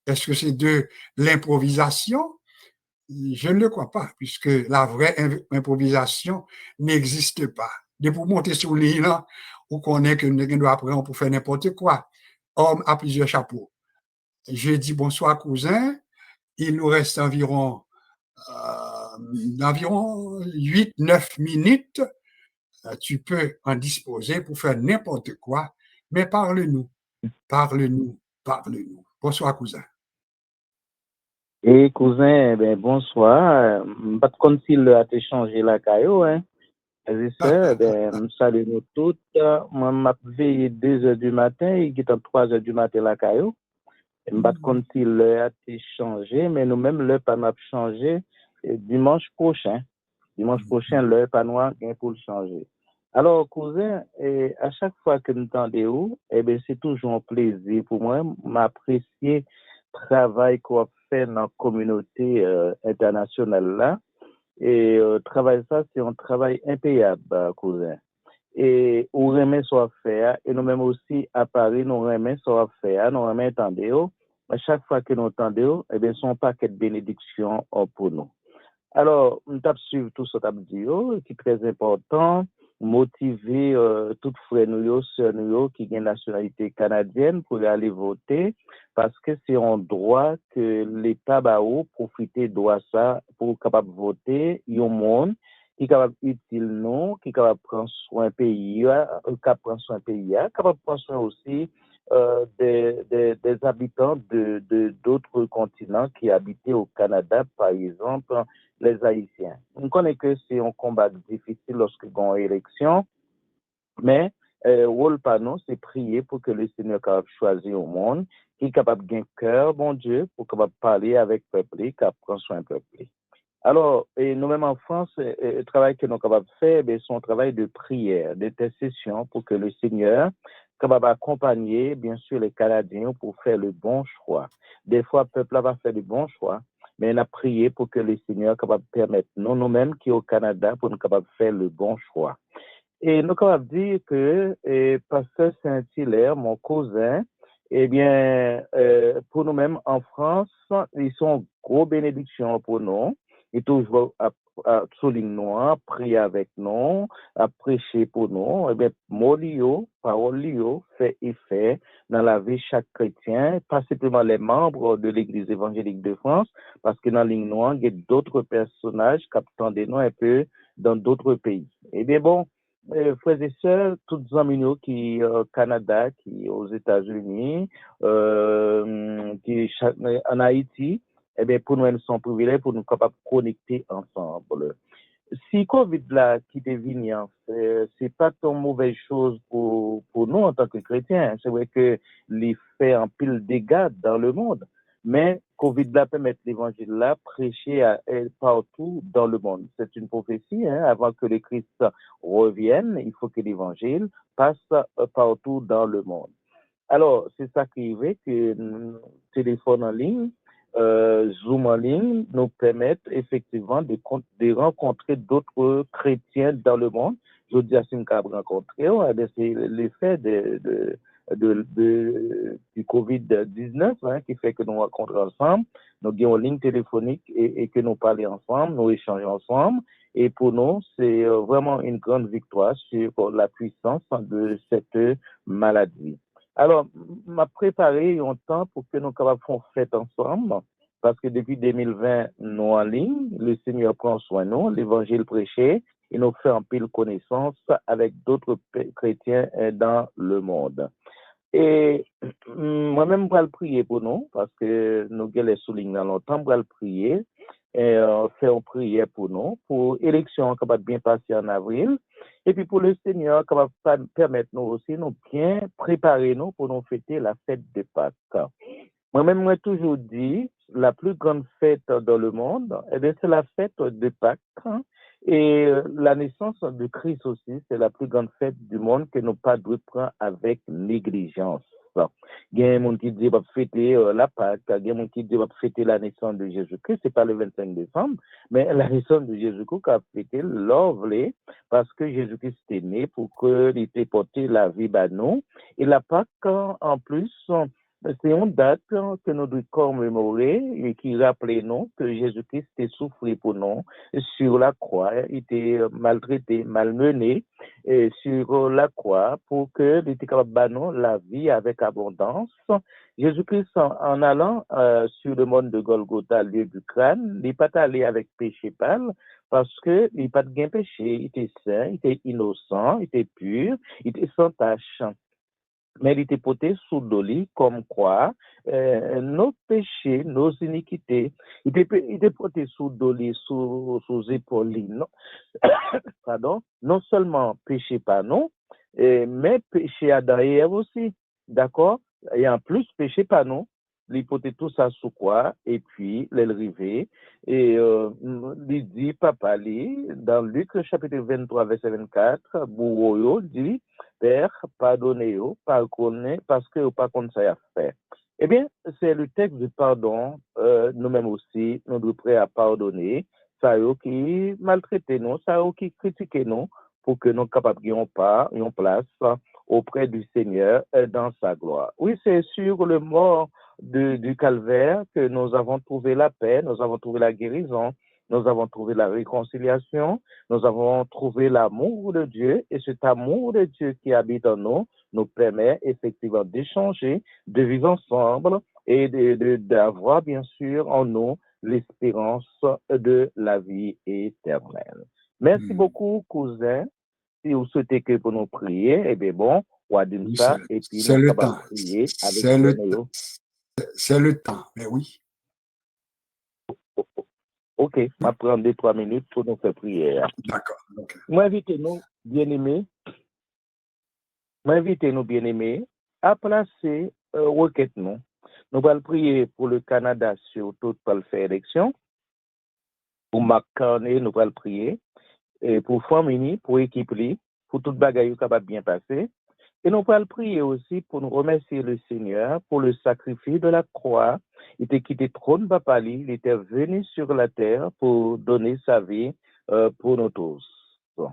est-ce que c'est de l'improvisation? Je ne le crois pas, puisque la vraie improvisation n'existe pas. De pour monter sur l'île, on connaît que nous doit apprendre pour faire n'importe quoi. Homme à plusieurs chapeaux. Je dis bonsoir, cousin. Il nous reste environ 8-9 minutes. Tu peux en disposer pour faire n'importe quoi, mais parle-nous. Bonsoir, cousin. Et cousin, ben bonsoir. Pas de compte s'il a changé la caillou, hein. C'est ben, salut nous toutes. Moi, m'a veillé 2h du matin, il est 3h du matin la caillou. Pas de compte s'il a changé, mais nous-mêmes, l'heure pas m'a changé dimanche prochain. Dimanche prochain, l'heure pas noir pour le changer. Alors, cousin, à chaque fois que nous entendons, ben, c'est toujours un plaisir pour moi, m'apprécier travail qu'on fait dans la communauté internationale là. Et travail ça, c'est un travail impayable, cousin. et ou remet soit faire et nous même aussi à Paris nous remet soit faire nous remet attendre à chaque fois que nous entendons eh bien son paquet de bénédictions pour nous. Alors, nous avons suivi tout ce que dit, qui est très important, motiver toutes frères nous, sœurs nous, qui ont une nationalité canadienne pour aller voter, parce que c'est un droit que l'État va profiter de droit ça pour capable voter, il y a un monde qui est capable utile non, qui est capable prendre soin pays, capable prendre soin pays, capable prendre soin aussi des habitants d'autres continents qui habitaient au Canada, par exemple les Haïtiens. On connaît que c'est un combat difficile lorsque on a une élection, mais rôle pas non, c'est prier pour que le Seigneur capable choisir au monde, qui est capable de cœur, bon Dieu, pour capable parler avec le peuple, qui prend soin du peuple. Alors, et nous-mêmes en France, le travail que nous sommes capables de faire, c'est un travail de prière, d'intercession pour que le Seigneur capable d'accompagner, bien sûr, les Canadiens pour faire le bon choix. Des fois, le peuple va faire le bon choix, mais on a prié pour que le Seigneur capable de permettre nous-mêmes qui sommes au Canada pour nous capables de faire le bon choix. Et nous sommes capables de dire que Pasteur Saint-Hilaire, mon cousin, eh bien, pour nous-mêmes en France, ils sont gros bénédictions pour nous. Ils toujours souligner nous, prier avec nous, à prêcher pour nous. Eh bien, mot lio, parole lio, fait effet dans la vie de chaque chrétien, pas simplement les membres de l'Église évangélique de France, parce que dans la ligne noire, il y a d'autres personnages qui attendent nous un peu dans d'autres pays. Eh bien, bon, frères et sœurs, toutes les amis qui au Canada, qui aux États-Unis, qui en Haïti, eh bien, pour nous, nous sommes privilégiés pour nous capables de connecter ensemble. Si Covid là qui devient, c'est pas tant mauvaise chose pour nous en tant que chrétiens. C'est vrai que les fait un pile dégâts dans le monde. Mais Covid là permet l'évangile là prêcher partout dans le monde. C'est une prophétie, hein, avant que le Christ revienne, il faut que l'évangile passe partout dans le monde. Alors, c'est ça qui fait que téléphone en ligne, Zoom en ligne nous permettent effectivement de rencontrer d'autres chrétiens dans le monde. Je dis à une cap rencontrer, c'est l'effet du COVID-19 hein, qui fait que nous rencontrons ensemble, nous avons une ligne téléphonique et que nous parlons ensemble, nous échangeons ensemble. Et pour nous, c'est vraiment une grande victoire sur la puissance de cette maladie. Alors, m'a préparé un temps pour que nous capables faire fête ensemble, parce que depuis 2020, nous en ligne, le Seigneur prend soin de nous, l'évangile prêché, et nous fait un pile connaissance avec d'autres chrétiens dans le monde. Et moi-même, je vais prier pour nous, parce que nous avons les soulignes dans longtemps, je vais prier et faire une prière pour nous, pour l'élection capable de bien passer en avril, et puis pour le Seigneur capable de permettre nous aussi, nous bien préparer nous pour nous fêter la fête de Pâques. Moi-même, moi, toujours dit, la plus grande fête dans le monde, eh bien, c'est la fête de Pâques. Hein. Et la naissance de Christ aussi, c'est la plus grande fête du monde que nous pas devons prendre avec négligence. Il y a des gens qui disent va fêter la Pâque, il y a des gens qui disent va fêter la naissance de Jésus-Christ, c'est pas le 25 décembre, mais la naissance de Jésus-Christ a fêté l'envolée parce que Jésus-Christ est né pour qu'il ait porté la vie à nous. Et la Pâque, en plus, c'est une date que nous devons commémorer et qui rappelle nous que Jésus-Christ a souffert pour nous sur la croix, il était maltraité, malmené sur la croix pour que il était capable de nous la vie avec abondance. Jésus-Christ, en allant sur le monde de Golgotha, lieu du crâne, il n'est pas allé avec péché pâle parce qu'il n'a pas de péché, il était saint, il était innocent, il était pur, il était sans tache. Mais il était porté sous doli comme quoi nos péchés, nos iniquités, il était porté sous doli, sous épaules, non, pardon, non seulement péché par nous, mais péché Adam et Ève aussi, d'accord? Et en plus péché par nous, il portait tout ça sous quoi, et puis l'élrivé, et il dit, papa, dans Luc chapitre 23, verset 24, Bourroyo dit, Père, pardonnez-vous, pardonnez, parce que vous pas comme ça à faire. Eh bien, c'est le texte du pardon, nous-mêmes aussi, nous sommes prêts à pardonner, ça qui maltraité nous, ça qui critiqué nous, pour que nous capables pas une place auprès du Seigneur dans sa gloire. Oui, c'est sur le mort du calvaire que nous avons trouvé la paix, nous avons trouvé la guérison, nous avons trouvé la réconciliation, nous avons trouvé l'amour de Dieu, et cet amour de Dieu qui habite en nous nous permet effectivement d'échanger, de vivre ensemble et d'avoir bien sûr en nous l'espérance de la vie éternelle. Merci beaucoup, cousin. Si vous souhaitez que pour nous prier, eh bien bon, on va dire Oui, ça, et puis c'est nous le allons temps. prier avec C'est le, Dieu. c'est le temps, mais oui. Ok, je vais prendre 2-3 minutes pour nous faire prier. D'accord. Okay. Moi, invitez-nous, bien-aimés, à placer requête nous. Nous allons prier pour le Canada, surtout pour le faire élection. Pour Marc Carnet, nous allons prier. Et pour famille, pour équipe, pour toute bagaille capable bien passer. Et nous allons prier aussi pour nous remercier le Seigneur pour le sacrifice de la croix. Il était quitté trône papali, il était venu sur la terre pour donner sa vie pour nous tous. Bon.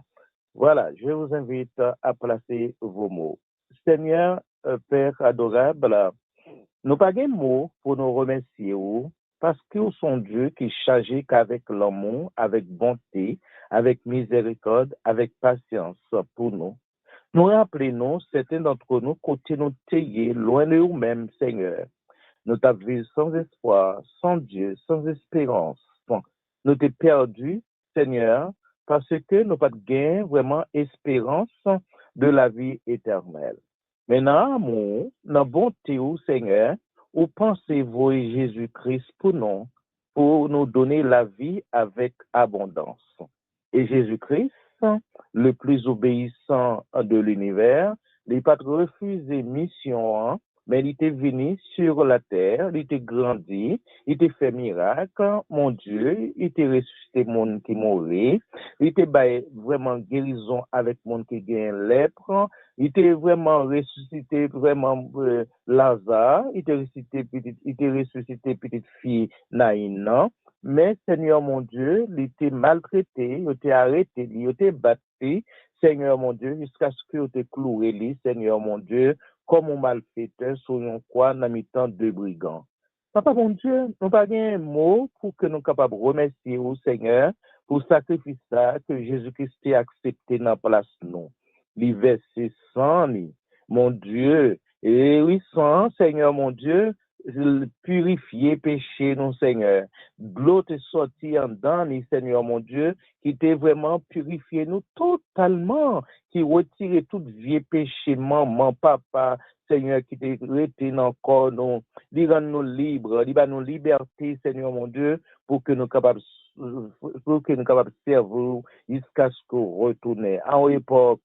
Voilà, je vous invite à placer vos mots. Seigneur, Père adorable, nous pas de mots pour nous remercier parce que vous sont Dieu qui est chargé qu'avec l'amour, avec bonté, avec miséricorde, avec patience pour nous. Nous rappelons, certains d'entre nous, côté nous taillés, loin de nous-mêmes, Seigneur. Nous t'avons sans espoir, sans Dieu, sans espérance. Bon, nous t'es perdus, Seigneur, parce que nous pas de gain vraiment espérance de la vie éternelle. Maintenant, amour, dans bonté, Seigneur, où pensez-vous Jésus-Christ pour nous donner la vie avec abondance. Et Jésus-Christ, le plus obéissant de l'univers, il n'a pas refusé mission, mais il était venu sur la terre, il était grandi, il était fait miracle, mon Dieu, il était ressuscité monde qui mourait, il était vraiment guérison avec monde qui gagne lèpre, il était vraiment ressuscité vraiment Lazare, il était ressuscité petite fille Naïna. Mais, Seigneur mon Dieu, il était maltraité, il était arrêté, il était battu, Seigneur mon Dieu, jusqu'à ce qu'il était cloué, Seigneur mon Dieu, comme un malfaiteur sur une croix dans mi-temps de brigands. Papa mon Dieu, nous pas un mot pour que nous soyons capables de remercier au Seigneur pour le sacrifice que Jésus-Christ a accepté dans la place nous. Les versets sans, mon Dieu, et oui, sans, Seigneur mon Dieu, purifier péché, non, Seigneur. L'eau est sortie en dedans, Seigneur mon Dieu, qui t'est vraiment purifié nous totalement, qui retire tout vieux péché, maman, papa, Seigneur, qui t'est reté dans le corps, nous, rend nous libres, il nous liberté, Seigneur mon Dieu, pour que nous capables de servir jusqu'à ce qu'on retourne. En époque,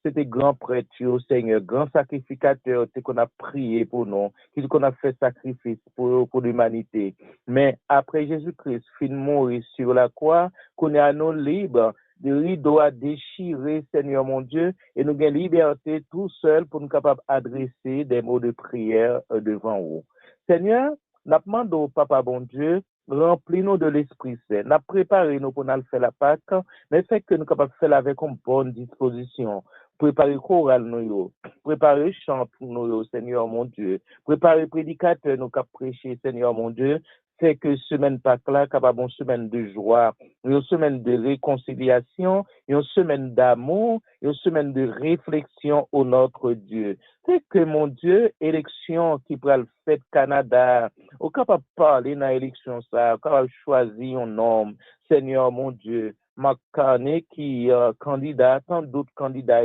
c'était grand prêtre, Seigneur, grand sacrificateur, qu'on a prié pour nous, qu'on a fait sacrifice pour l'humanité. Mais après Jésus-Christ, fin mourir sur la croix, qu'on est à nous libres, le rideau a déchiré, Seigneur mon Dieu, et nous avons liberté tout seul pour nous capables d'adresser des mots de prière devant vous. Seigneur, nous demandons au Papa bon Dieu, remplis-nous de l'Esprit Saint. Nous préparez-nous pour nous faire la Pâque, mais fait que nous sommes capables de faire avec une bonne disposition. Préparer chorale nous, préparer chant pour nous, Seigneur mon Dieu. Préparer prédicateur nous qui prêcher, Seigneur mon Dieu. Fait que semaine Pâques là, capable une semaine de joie, une semaine de réconciliation, une semaine d'amour, une semaine de réflexion au notre Dieu. C'est que mon Dieu, élection qui pourra le faire Canada, on capable de parler dans l'élection ça, on capable de choisir un homme, Seigneur mon Dieu, Macane qui candidat, tant d'autres candidats,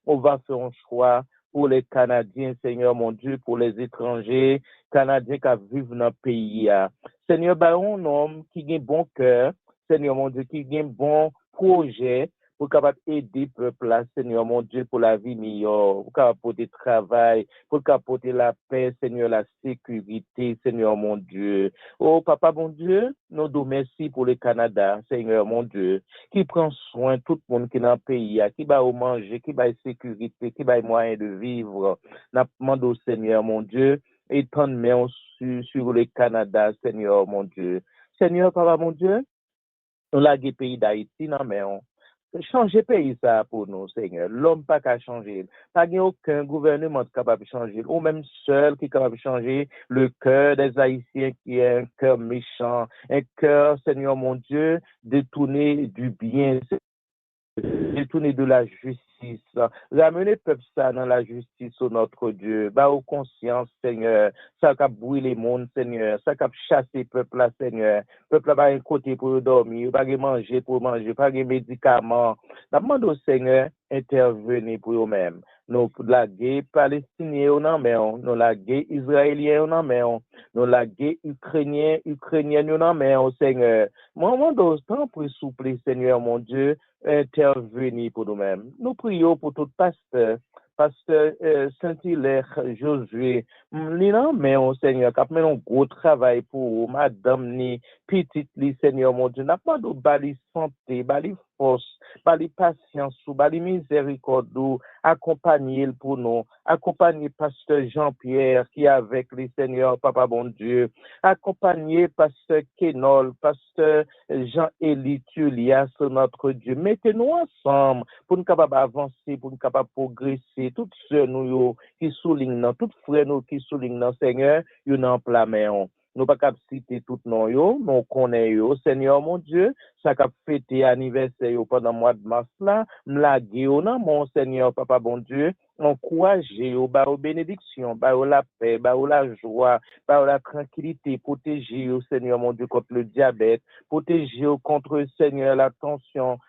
on va faire un choix pour les Canadiens, Seigneur mon Dieu, pour les étrangers, Canadiens qui vivent dans le pays. Seigneur, un homme qui a un bon cœur, Seigneur mon Dieu, qui a un bon projet, pour capable aider le peuple là, Seigneur mon Dieu, pour la vie meilleure, pour capable porter travail, pour capable porter la paix, Seigneur, la sécurité, Seigneur mon Dieu. Oh, Papa mon Dieu, nous nous merci pour le Canada, Seigneur mon Dieu, qui prend soin de tout le monde qui est dans le pays, qui va au manger, qui va sécurité, qui va moyen de vivre. Nous demandons au Seigneur mon Dieu, étendre main sur le Canada, Seigneur mon Dieu. Seigneur, Papa mon Dieu, nous laguons le pays d'Haïti, non, mais changer pays ça pour nous, Seigneur. L'homme pas qu'à changer. Pas qu'il y ait aucun gouvernement capable de changer, ou même seul qui est capable de changer le cœur des Haïtiens qui est un cœur méchant, un cœur, Seigneur mon Dieu, détourné du bien, détourner de la justice. Ramener peuple ça dans la justice, au notre Dieu. Bah, aux conscience, Seigneur. Ça cap brûler le monde, Seigneur. Ça cap chasser peuple là, Seigneur. Peuple là, pas un côté pour dormir, pas manger pour manger, pas de médicaments. Nous demandons au Seigneur, intervenir pour eux-mêmes. Nous la guerre palestinienne on en met, nous la guerre israélienne on en met, nous la guerre ukrainienne on en met, Seigneur. Moment d'autant pour souple, Seigneur mon Dieu, intervenir pour nous-mêmes. Nous prions pour tout pasteur Saint-Hilaire, Josué, non, mais au Seigneur, qui a fait un gros travail pour vous, madame, ni petite, li, Seigneur mon Dieu, n'a pas de bali santé, bali force, bali patience, bali miséricorde, accompagner pour nous, accompagner pasteur Jean-Pierre, qui est avec les Seigneur, Papa bon Dieu, accompagner pasteur Kenol, pasteur Jean-Élie Tulias, notre Dieu. Mettez-nous ensemble pour nous capables avancer, pour nous capables progresser. Toutes ceux nous qui soulignent, toutes frères nous qui soulignent, Seigneur, ils n'ont pas main. Nous pas capable citer tout nom yo, mais on connaît yo. Seigneur mon Dieu, ça cap fêter anniversaire yo pendant le mois de mars là, m'lague yo nan mon Seigneur Papa bon Dieu, encourager yo, ba yo bénédiction, ba yo la paix, ba yo la joie, ba yo la tranquillité, protéger yo Seigneur mon Dieu contre le diabète, protéger yo contre Seigneur la tension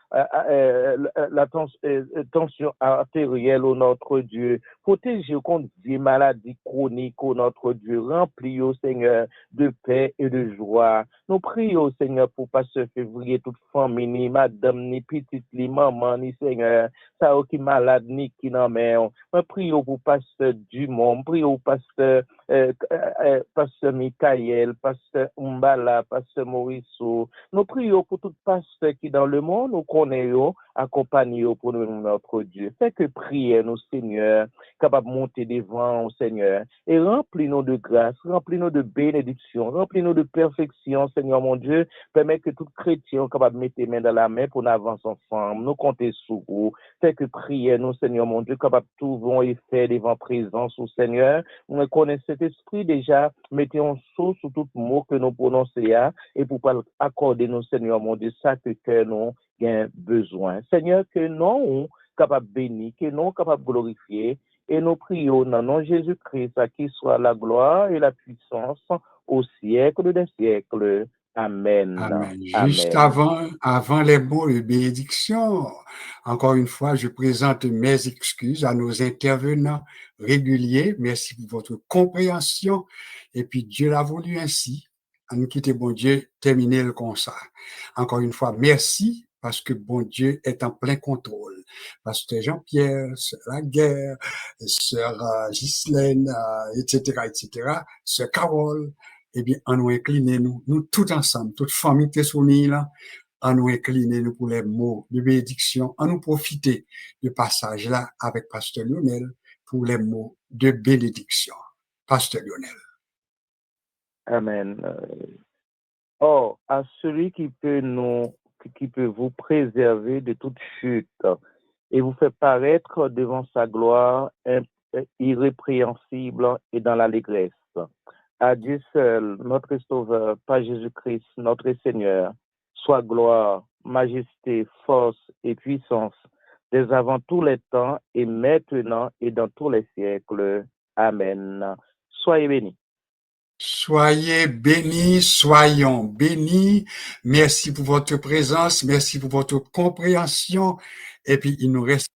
tension artérielle au notre Dieu, protéger contre des maladies chroniques au notre Dieu, remplis au Seigneur de paix et de joie. Nous prions, Seigneur, pour pasteur février, toute famille, ni madame, ni petite, ni maman, ni Seigneur, ça qui malade, ni qui n'en met. Nous prions pour pasteur Dumont, prions pour pasteur Michael, pasteur Umbala, pasteur Mauriceau. Nous prions pour tout pasteur qui dans le monde, nous connaissons, accompagnez pour nous, notre Dieu. Fais que prier, nous, Seigneur, capable de monter devant, au Seigneur, et remplis-nous de grâce, remplis-nous de bénédiction, remplis-nous de perfection, Seigneur mon Dieu, permet que tout chrétien soit capable de mettre les mains dans la main pour nous avancer ensemble, nous compter sur vous. Fais que prier, nous, Seigneur mon Dieu, capable de tout vont et faire devant présence, au Seigneur. Nous connaissons cet esprit déjà, mettez en saut sur tout mot que nous prononçons, et pour accorder nous, Seigneur mon Dieu, ça que nous avons besoin. Seigneur, que nous capable de bénir, que nous capable de glorifier, et nous prions dans le nom de Jésus-Christ, à qui soit la gloire et la puissance au siècle des siècles. Amen. Amen. Amen. Juste avant les mots de bénédiction, encore une fois, je présente mes excuses à nos intervenants réguliers. Merci pour votre compréhension. Et puis, Dieu l'a voulu ainsi. À nous quitter, bon Dieu, terminer le concert. Encore une fois, merci parce que bon Dieu est en plein contrôle. Pasteur Jean-Pierre, Sœur Laguerre, Sœur Ghislaine, etc., Sœur Carole, eh bien, on nous incliner, nous tous ensemble, toute famille qui est soumise là, on nous incliner nous pour les mots de bénédiction, on nous profiter du passage là avec Pasteur Lionel pour les mots de bénédiction. Pasteur Lionel. Amen. Or, à celui qui peut vous préserver de toute chute et vous fait paraître devant sa gloire irrépréhensible et dans l'allégresse. À Dieu seul, notre Sauveur, par Jésus-Christ, notre Seigneur, soit gloire, majesté, force et puissance, dès avant tous les temps et maintenant et dans tous les siècles. Amen. Soyez bénis. Soyez bénis, soyons bénis. Merci pour votre présence, merci pour votre compréhension. Et puis, il nous reste